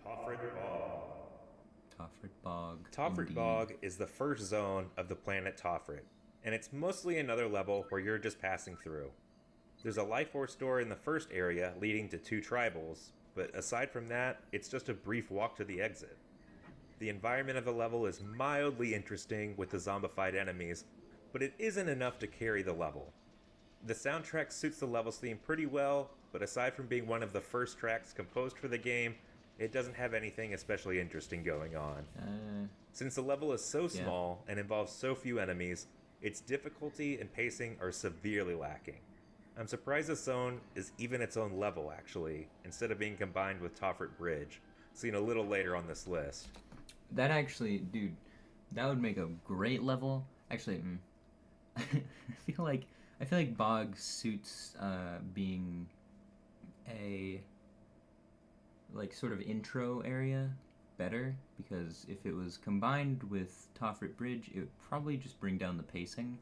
Toffred Bog. Toffred Bog. Toffred indeed. Bog is the first zone of the planet Toffred, and it's mostly another level where you're just passing through. There's a life force door in the first area leading to 2 tribals, but aside from that, it's just a brief walk to the exit. The environment of the level is mildly interesting with the zombified enemies, but it isn't enough to carry the level. The soundtrack suits the level's theme pretty well, but aside from being one of the first tracks composed for the game, it doesn't have anything especially interesting going on. Since the level is so small and involves so few enemies, its difficulty and pacing are severely lacking. I'm surprised this zone is even its own level, actually, instead of being combined with Toffret Bridge, seen a little later on this list. That actually, dude, that would make a great level. Actually, I feel like Bog suits being a like sort of intro area better, because if it was combined with Toffrit Bridge, it would probably just bring down the pacing.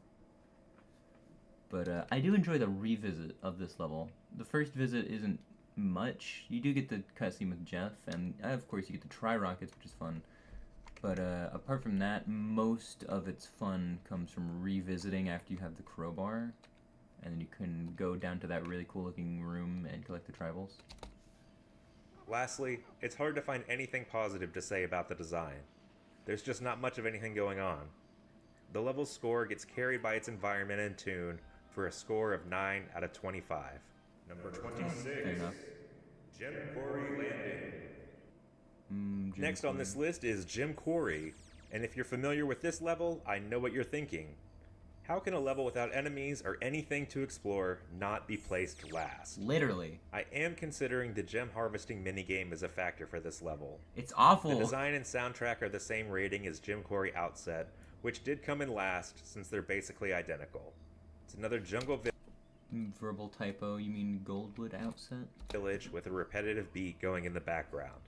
But I do enjoy the revisit of this level. The first visit isn't much. You do get the cutscene with Jeff, and of course you get the Tri-Rockets, which is fun. But apart from that, most of its fun comes from revisiting after you have the crowbar, and then you can go down to that really cool looking room and collect the tribals. Lastly, it's hard to find anything positive to say about the design. There's just not much of anything going on. The level's score gets carried by its environment and tune for a score of 9 out of 25. Number 26, Gem Quarry Landing. Next on this list is Gem Quarry, and if you're familiar with this level, I know what you're thinking. How can a level without enemies or anything to explore not be placed last? Literally. I am considering the gem harvesting minigame as a factor for this level. It's awful. The design and soundtrack are the same rating as Gem Quarry Outset, which did come in last since they're basically identical. It's another jungle verbal typo, you mean Goldwood Outset? Village with a repetitive beat going in the background.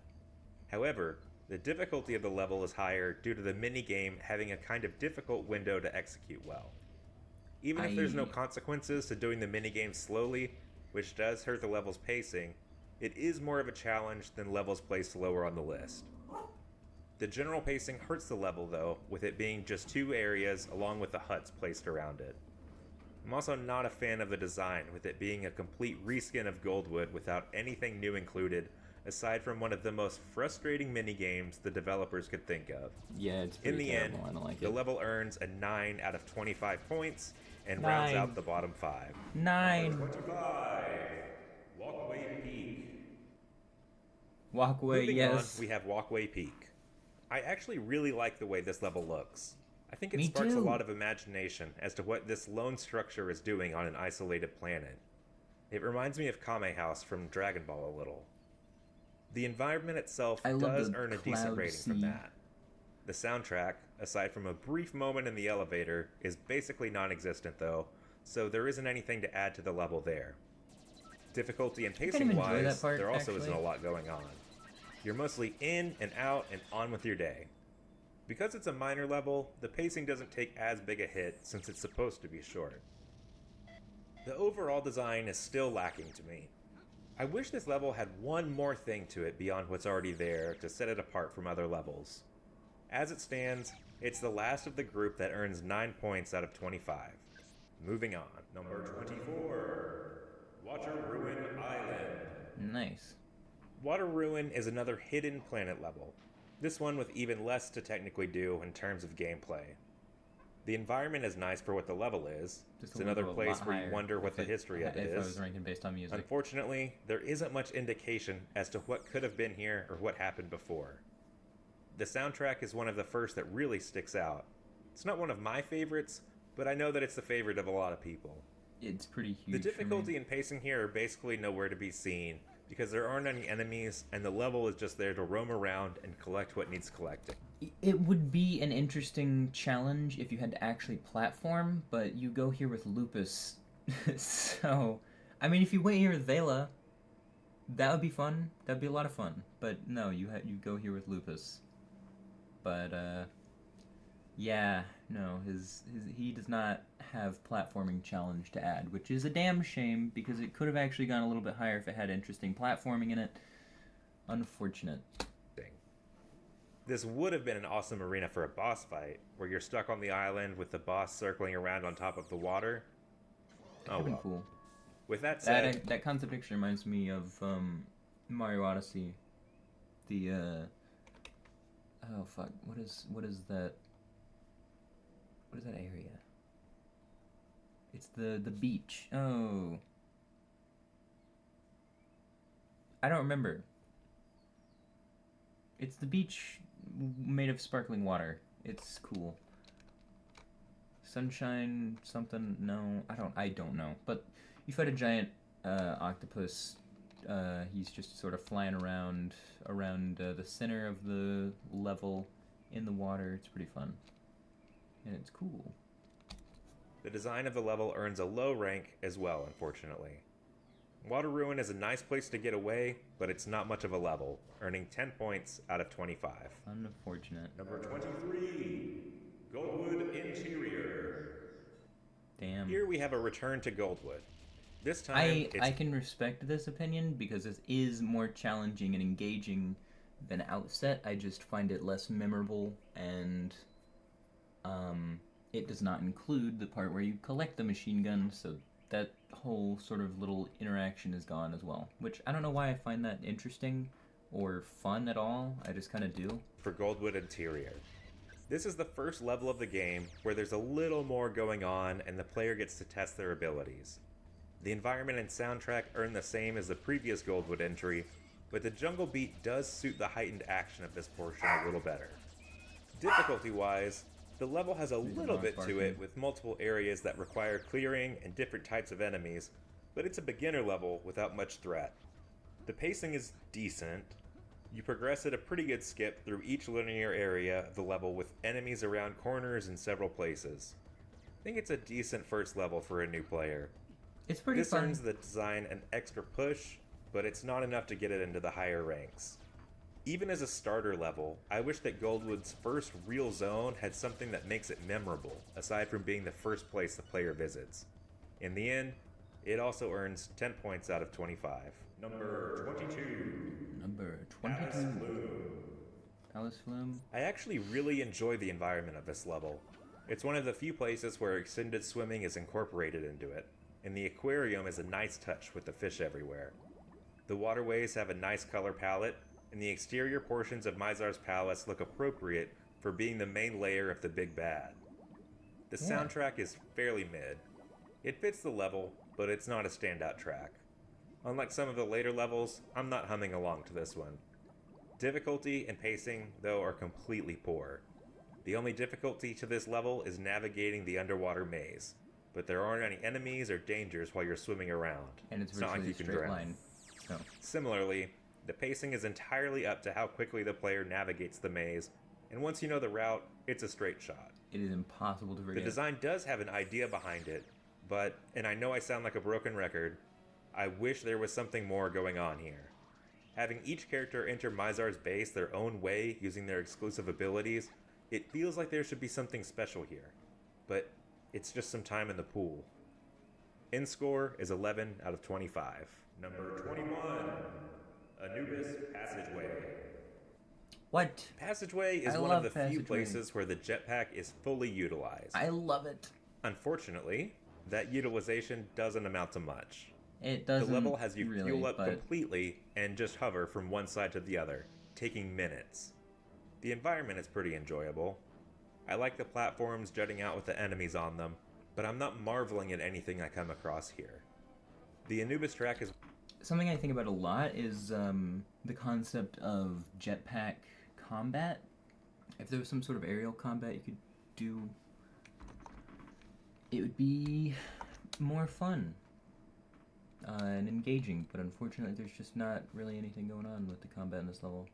However, the difficulty of the level is higher due to the minigame having a kind of difficult window to execute well. Even if there's no consequences to doing the minigame slowly, which does hurt the level's pacing, it is more of a challenge than levels placed lower on the list. The general pacing hurts the level though, with it being just 2 areas along with the huts placed around it. I'm also not a fan of the design, with it being a complete reskin of Goldwood without anything new included, aside from one of the most frustrating minigames the developers could think of. Yeah, it's pretty terrible. I don't like the it. level earns a 9 out of 25 points and rounds out the bottom 5. 9. 25. Walkway Peak. Walkway, Moving yes. on, we have Walkway Peak. I actually really like the way this level looks. I think it Me sparks too. a lot of imagination as to what this lone structure is doing on an isolated planet. It reminds me of Kame House from Dragon Ball a little. The environment itself does earn a decent rating from that. The soundtrack, aside from a brief moment in the elevator, is basically non-existent though, so there isn't anything to add to the level there. Difficulty and pacing-wise, there also isn't a lot going on. You're mostly in and out and on with your day. Because it's a minor level, the pacing doesn't take as big a hit since it's supposed to be short. The overall design is still lacking to me. I wish this level had one more thing to it beyond what's already there to set it apart from other levels. As it stands, it's the last of the group that earns 9 points out of 25. Moving on. Number 24. Water Ruin Island. Nice. Water Ruin is another hidden planet level. This one with even less to technically do in terms of gameplay. The environment is nice for what the level is. It's another place where you wonder what the history of it is. If I was ranking based on music. Unfortunately, there isn't much indication as to what could have been here or what happened before. The soundtrack is one of the first that really sticks out. It's not one of my favorites, but I know that it's the favorite of a lot of people. It's pretty huge. The difficulty and pacing here are basically nowhere to be seen, because there aren't any enemies, and the level is just there to roam around and collect what needs collecting. It would be an interesting challenge if you had to actually platform, but you go here with Lupus. So, I mean, if you went here with Vela, that would be fun. That'd be a lot of fun. But no, you go here with Lupus. But, yeah, no, he does not have platforming challenge to add, which is a damn shame, because it could have actually gone a little bit higher if it had interesting platforming in it. Unfortunate. This would have been an awesome arena for a boss fight, where you're stuck on the island with the boss circling around on top of the water. That would have been cool. With that said... That concept picture reminds me of Mario Odyssey. The, oh fuck, what is that? What is that area? It's the beach. Oh. I don't remember. It's the beach made of sparkling water. It's cool. Sunshine something? No, I don't know. But you fight a giant octopus. He's just sort of flying around the center of the level in the water. It's pretty fun. And it's cool. The design of the level earns a low rank as well, unfortunately. Water Ruin is a nice place to get away, but it's not much of a level, earning 10 points out of 25. Unfortunate. Number 23, Goldwood Interior. Damn. Here we have a return to Goldwood. This time, I can respect this opinion because this is more challenging and engaging than Outset. I just find it less memorable, and it does not include the part where you collect the machine gun, so that whole sort of little interaction is gone as well. Which I don't know why I find that interesting or fun at all. I just kind of do. For Goldwood Interior. This is the first level of the game where there's a little more going on and the player gets to test their abilities. The environment and soundtrack earn the same as the previous Goldwood entry, but the jungle beat does suit the heightened action of this portion a little better. Difficulty-wise, the level has a little bit to it with multiple areas that require clearing and different types of enemies, but it's a beginner level without much threat. The pacing is decent. You progress at a pretty good skip through each linear area of the level with enemies around corners in several places. I think it's a decent first level for a new player. It's pretty This fun. earns the design an extra push, but it's not enough to get it into the higher ranks. Even as a starter level, I wish that Goldwood's first real zone had something that makes it memorable, aside from being the first place the player visits. In the end, it also earns 10 points out of 25. Number 22. Number 22. Palace Flume. I actually really enjoy the environment of this level. It's one of the few places where extended swimming is incorporated into it, and the aquarium is a nice touch with the fish everywhere. The waterways have a nice color palette, and the exterior portions of Mizar's palace look appropriate for being the main layer of the big bad. The soundtrack is fairly mid. It fits the level, but it's not a standout track. Unlike some of the later levels, I'm not humming along to this one. Difficulty and pacing, though, are completely poor. The only difficulty to this level is navigating the underwater maze, but there aren't any enemies or dangers while you're swimming around. And it's not like virtually you a can straight drown. line. So. Similarly, the pacing is entirely up to how quickly the player navigates the maze, and once you know the route, it's a straight shot. It is impossible to The forget. design does have an idea behind it, but, and I know I sound like a broken record, I wish there was something more going on here. Having each character enter Mizar's base their own way using their exclusive abilities, it feels like there should be something special here, but it's just some time in the pool. End score is 11 out of 25. Number 21, Anubis Passageway. What? Passageway is I one of love the few Passageway. places where the jetpack is fully utilized. I love it. Unfortunately, that utilization doesn't amount to much. It The doesn't level has you really, fuel up but completely and just hover from one side to the other, taking minutes. The environment is pretty enjoyable. I like the platforms jutting out with the enemies on them, but I'm not marveling at anything I come across here. The Anubis track is something I think about a lot is the concept of jetpack combat. If there was some sort of aerial combat you could do, it would be more fun and engaging, but unfortunately there's just not really anything going on with the combat in this level.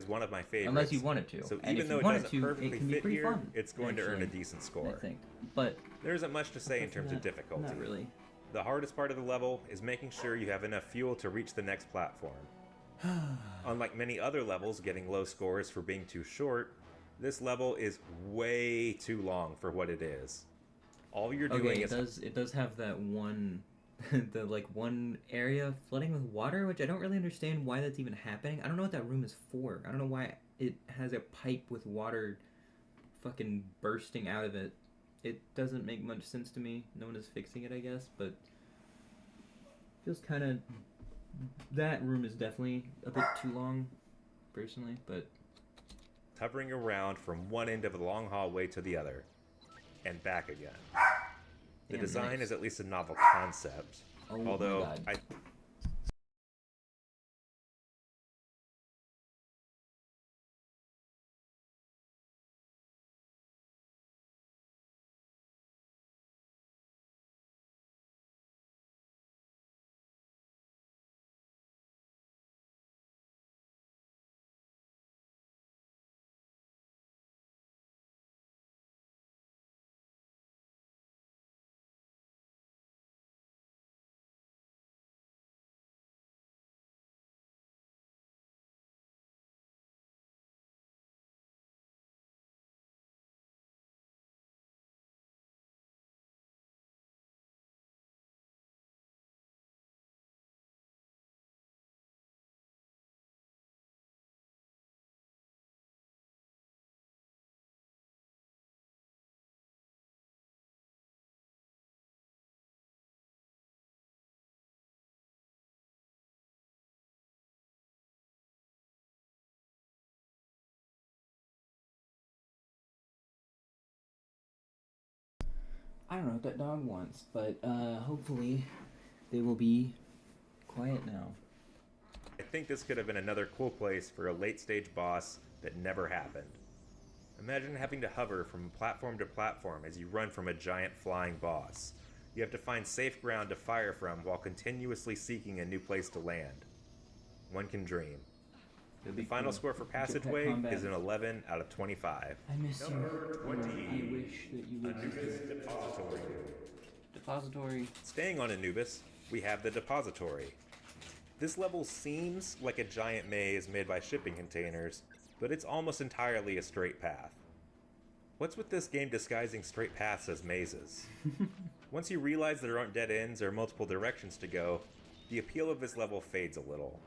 one of my favorites. Unless you want it to. So And even if though you it want it doesn't to, perfectly it can be fit pretty here, fun, it's going to earn a actually, decent I score. think. But There isn't much to say in terms of difficulty. not really. The hardest part of the level is making sure you have enough fuel to reach the next platform. Unlike many other levels getting low scores for being too short, this level is way too long for what it is. All you're doing is it does have that one the one area flooding with water, which I don't really understand why that's even happening. I don't know what that room is for. I don't know why it has a pipe with water fucking bursting out of it. It doesn't make much sense to me. No one is fixing it, I guess, but feels kind of that room is definitely a bit too long, personally, but hovering around from one end of the long hallway to the other, and back again. The Damn, design nice. is at least a novel concept, Oh my although God. I I don't know what that dog wants, but hopefully they will be quiet now. I think this could have been another cool place for a late stage boss that never happened. Imagine having to hover from platform to platform as you run from a giant flying boss. You have to find safe ground to fire from while continuously seeking a new place to land. One can dream. The final score for Passageway is an 11 out of 25. I miss Number you. 20. I wish that you would Anubis Depository. Depository. Staying on Anubis, we have the Depository. This level seems like a giant maze made by shipping containers, but it's almost entirely a straight path. What's with this game disguising straight paths as mazes? Once you realize there aren't dead ends or multiple directions to go, the appeal of this level fades a little.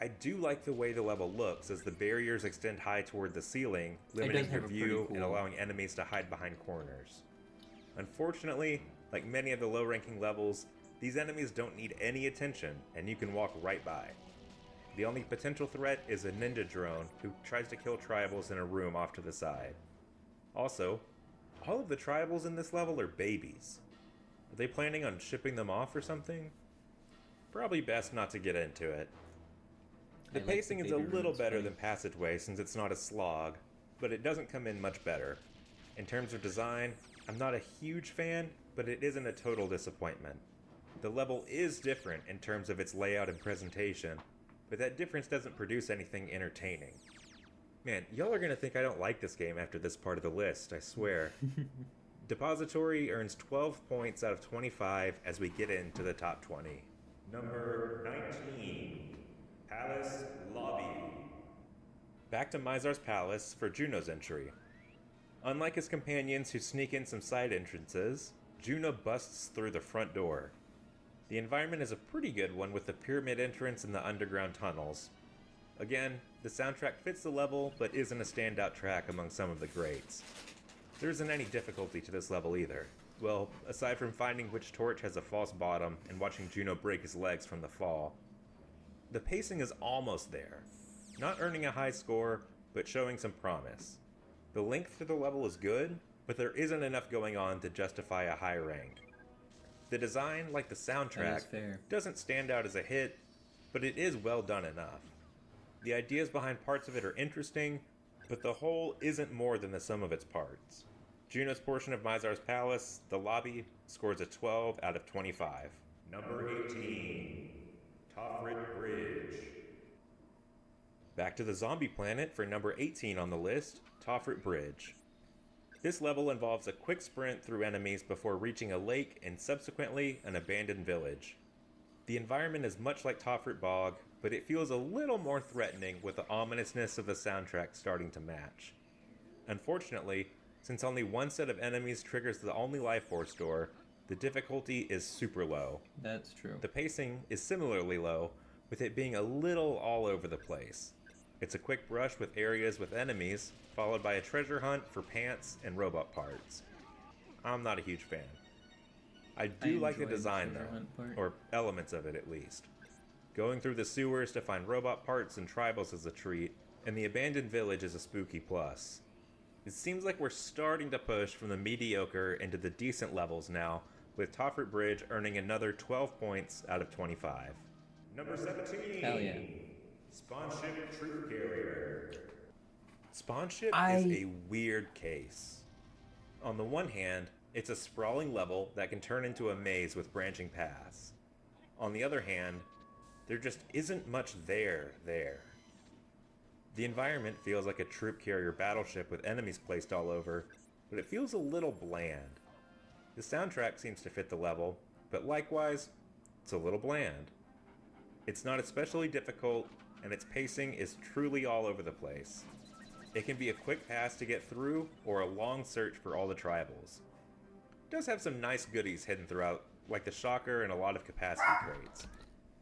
I do like the way the level looks as the barriers extend high toward the ceiling, limiting your view and allowing enemies to hide behind corners. Unfortunately, like many of the low-ranking levels, these enemies don't need any attention and you can walk right by. The only potential threat is a ninja drone who tries to kill tribals in a room off to the side. Also, all of the tribals in this level are babies. Are they planning on shipping them off or something? Probably best not to get into it. The pacing is a little better than Passageway since it's not a slog, but it doesn't come in much better. In terms of design, I'm not a huge fan, but it isn't a total disappointment. The level is different in terms of its layout and presentation, but that difference doesn't produce anything entertaining. Man, y'all are gonna think I don't like this game after this part of the list, I swear. Depository earns 12 points out of 25 as we get into the top 20. Number 19. Palace Lobby. Back to Mizar's Palace for Juno's entry. Unlike his companions who sneak in some side entrances, Juno busts through the front door. The environment is a pretty good one with the pyramid entrance and the underground tunnels. Again, the soundtrack fits the level, but isn't a standout track among some of the greats. There isn't any difficulty to this level either. Well, aside from finding which torch has a false bottom and watching Juno break his legs from the fall. The pacing is almost there. Not earning a high score, but showing some promise. The length to the level is good, but there isn't enough going on to justify a high rank. The design, like the soundtrack, doesn't stand out as a hit, but it is well done enough. The ideas behind parts of it are interesting, but the whole isn't more than the sum of its parts. Juno's portion of Mizar's Palace, the lobby, scores a 12 out of 25. Number 18. Tofrit Bridge. Back to the zombie planet for number 18 on the list, Tofrit Bridge. This level involves a quick sprint through enemies before reaching a lake and subsequently an abandoned village. The environment is much like Tofrit Bog, but it feels a little more threatening with the ominousness of the soundtrack starting to match. Unfortunately, since only one set of enemies triggers the only life force door, the difficulty is super low. That's true. The pacing is similarly low, with it being a little all over the place. It's a quick brush with areas with enemies, followed by a treasure hunt for pants and robot parts. I'm not a huge fan. I do like the design though, or elements of it at least. Going through the sewers to find robot parts and tribals is a treat, and the abandoned village is a spooky plus. It seems like we're starting to push from the mediocre into the decent levels now, with Tofrit Bridge earning another 12 points out of 25. Number 17. Hell yeah. Spawnship Troop Carrier. Spawnship is a weird case. On the one hand, it's a sprawling level that can turn into a maze with branching paths. On the other hand, there just isn't much there. The environment feels like a troop carrier battleship with enemies placed all over, but it feels a little bland. The soundtrack seems to fit the level, but likewise, it's a little bland. It's not especially difficult, and its pacing is truly all over the place. It can be a quick pass to get through, or a long search for all the tribals. It does have some nice goodies hidden throughout, like the shocker and a lot of capacity crates.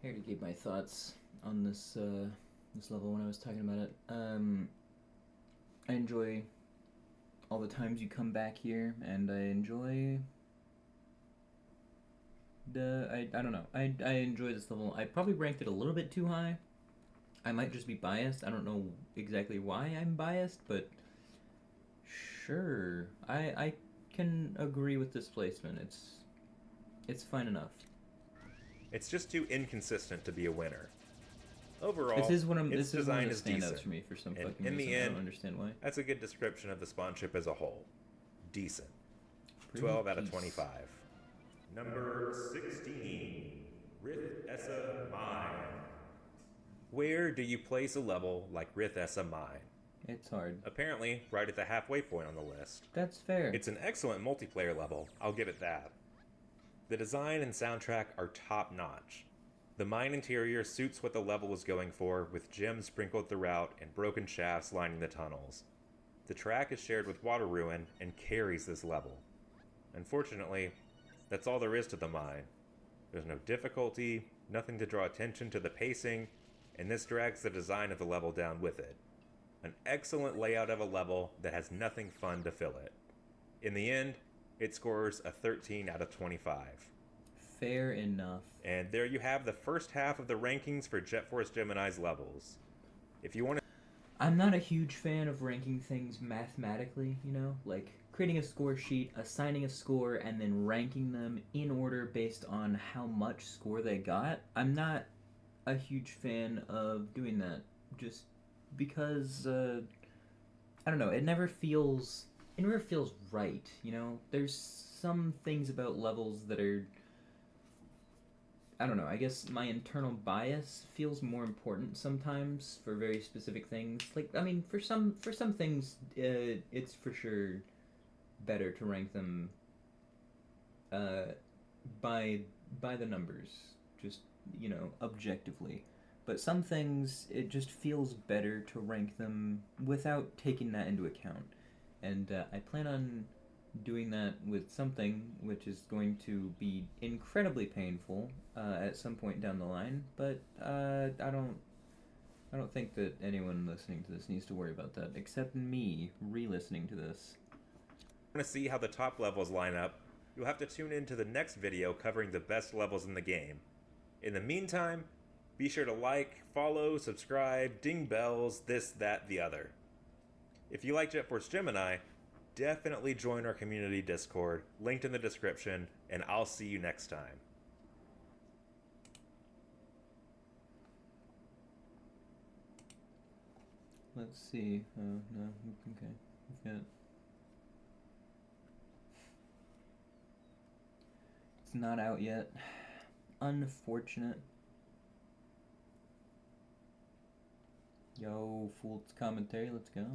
Here to give my thoughts on this this level when I was talking about it. I enjoy all the times you come back here, and I enjoy I don't know. I enjoy this level. I probably ranked it a little bit too high. I might just be biased. I don't know exactly why I'm biased, but sure. I can agree with this placement. It's fine enough. It's just too inconsistent to be a winner. Overall, This is one of its the design is standouts decent, for me for some and fucking in reason. the I end, don't understand why. that's a good description of the spawn ship as a whole. Decent. Pretty 12 out of decent. 25. Number 16. Rith Essa Mine. Where do you place a level like Rith Essa Mine? It's hard. Apparently, right at the halfway point on the list. That's fair. It's an excellent multiplayer level, I'll give it that. The design and soundtrack are top notch. The mine interior suits what the level is going for, with gems sprinkled throughout and broken shafts lining the tunnels. The track is shared with Water Ruin and carries this level. Unfortunately, that's all there is to the mine. There's no difficulty, nothing to draw attention to the pacing, and this drags the design of the level down with it. An excellent layout of a level that has nothing fun to fill it. In the end, it scores a 13 out of 25. Fair enough. And there you have the first half of the rankings for Jet Force Gemini's levels. If you want to... I'm not a huge fan of ranking things mathematically, you know? Like, creating a score sheet, assigning a score, and then ranking them in order based on how much score they got. I'm not a huge fan of doing that. Just because, I don't know, it never feels right, you know? There's some things about levels that are... I don't know, I guess my internal bias feels more important sometimes for very specific things. Like, I mean, for some things, it's for sure better to rank them by the numbers, just, you know, objectively. But some things, it just feels better to rank them without taking that into account. And I plan on doing that with something which is going to be incredibly painful at some point down the line, but I don't think that anyone listening to this needs to worry about that, except me re-listening to this. Want to see how the top levels line up, you'll have to tune in to the next video covering the best levels in the game. In the meantime, be sure to like, follow, subscribe, ding bells, this, that, the other. If you like Jet Force Gemini, definitely join our community Discord, linked in the description, and I'll see you next time. Let's see. Oh, no. Okay. We've got... It's not out yet. Unfortunate. Yo, Fool's commentary, let's go.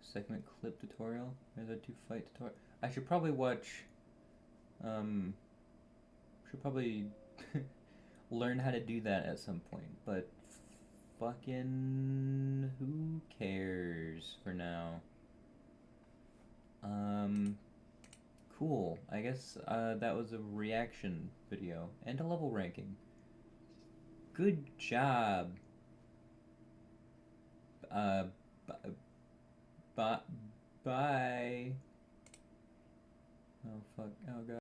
Segment clip tutorial. There's a 2 fight tutorial. I should probably watch... should probably learn how to do that at some point, but fucking who cares for now? Cool. I guess that was a reaction video and a level ranking. Good job. Bye. Oh fuck. Oh god.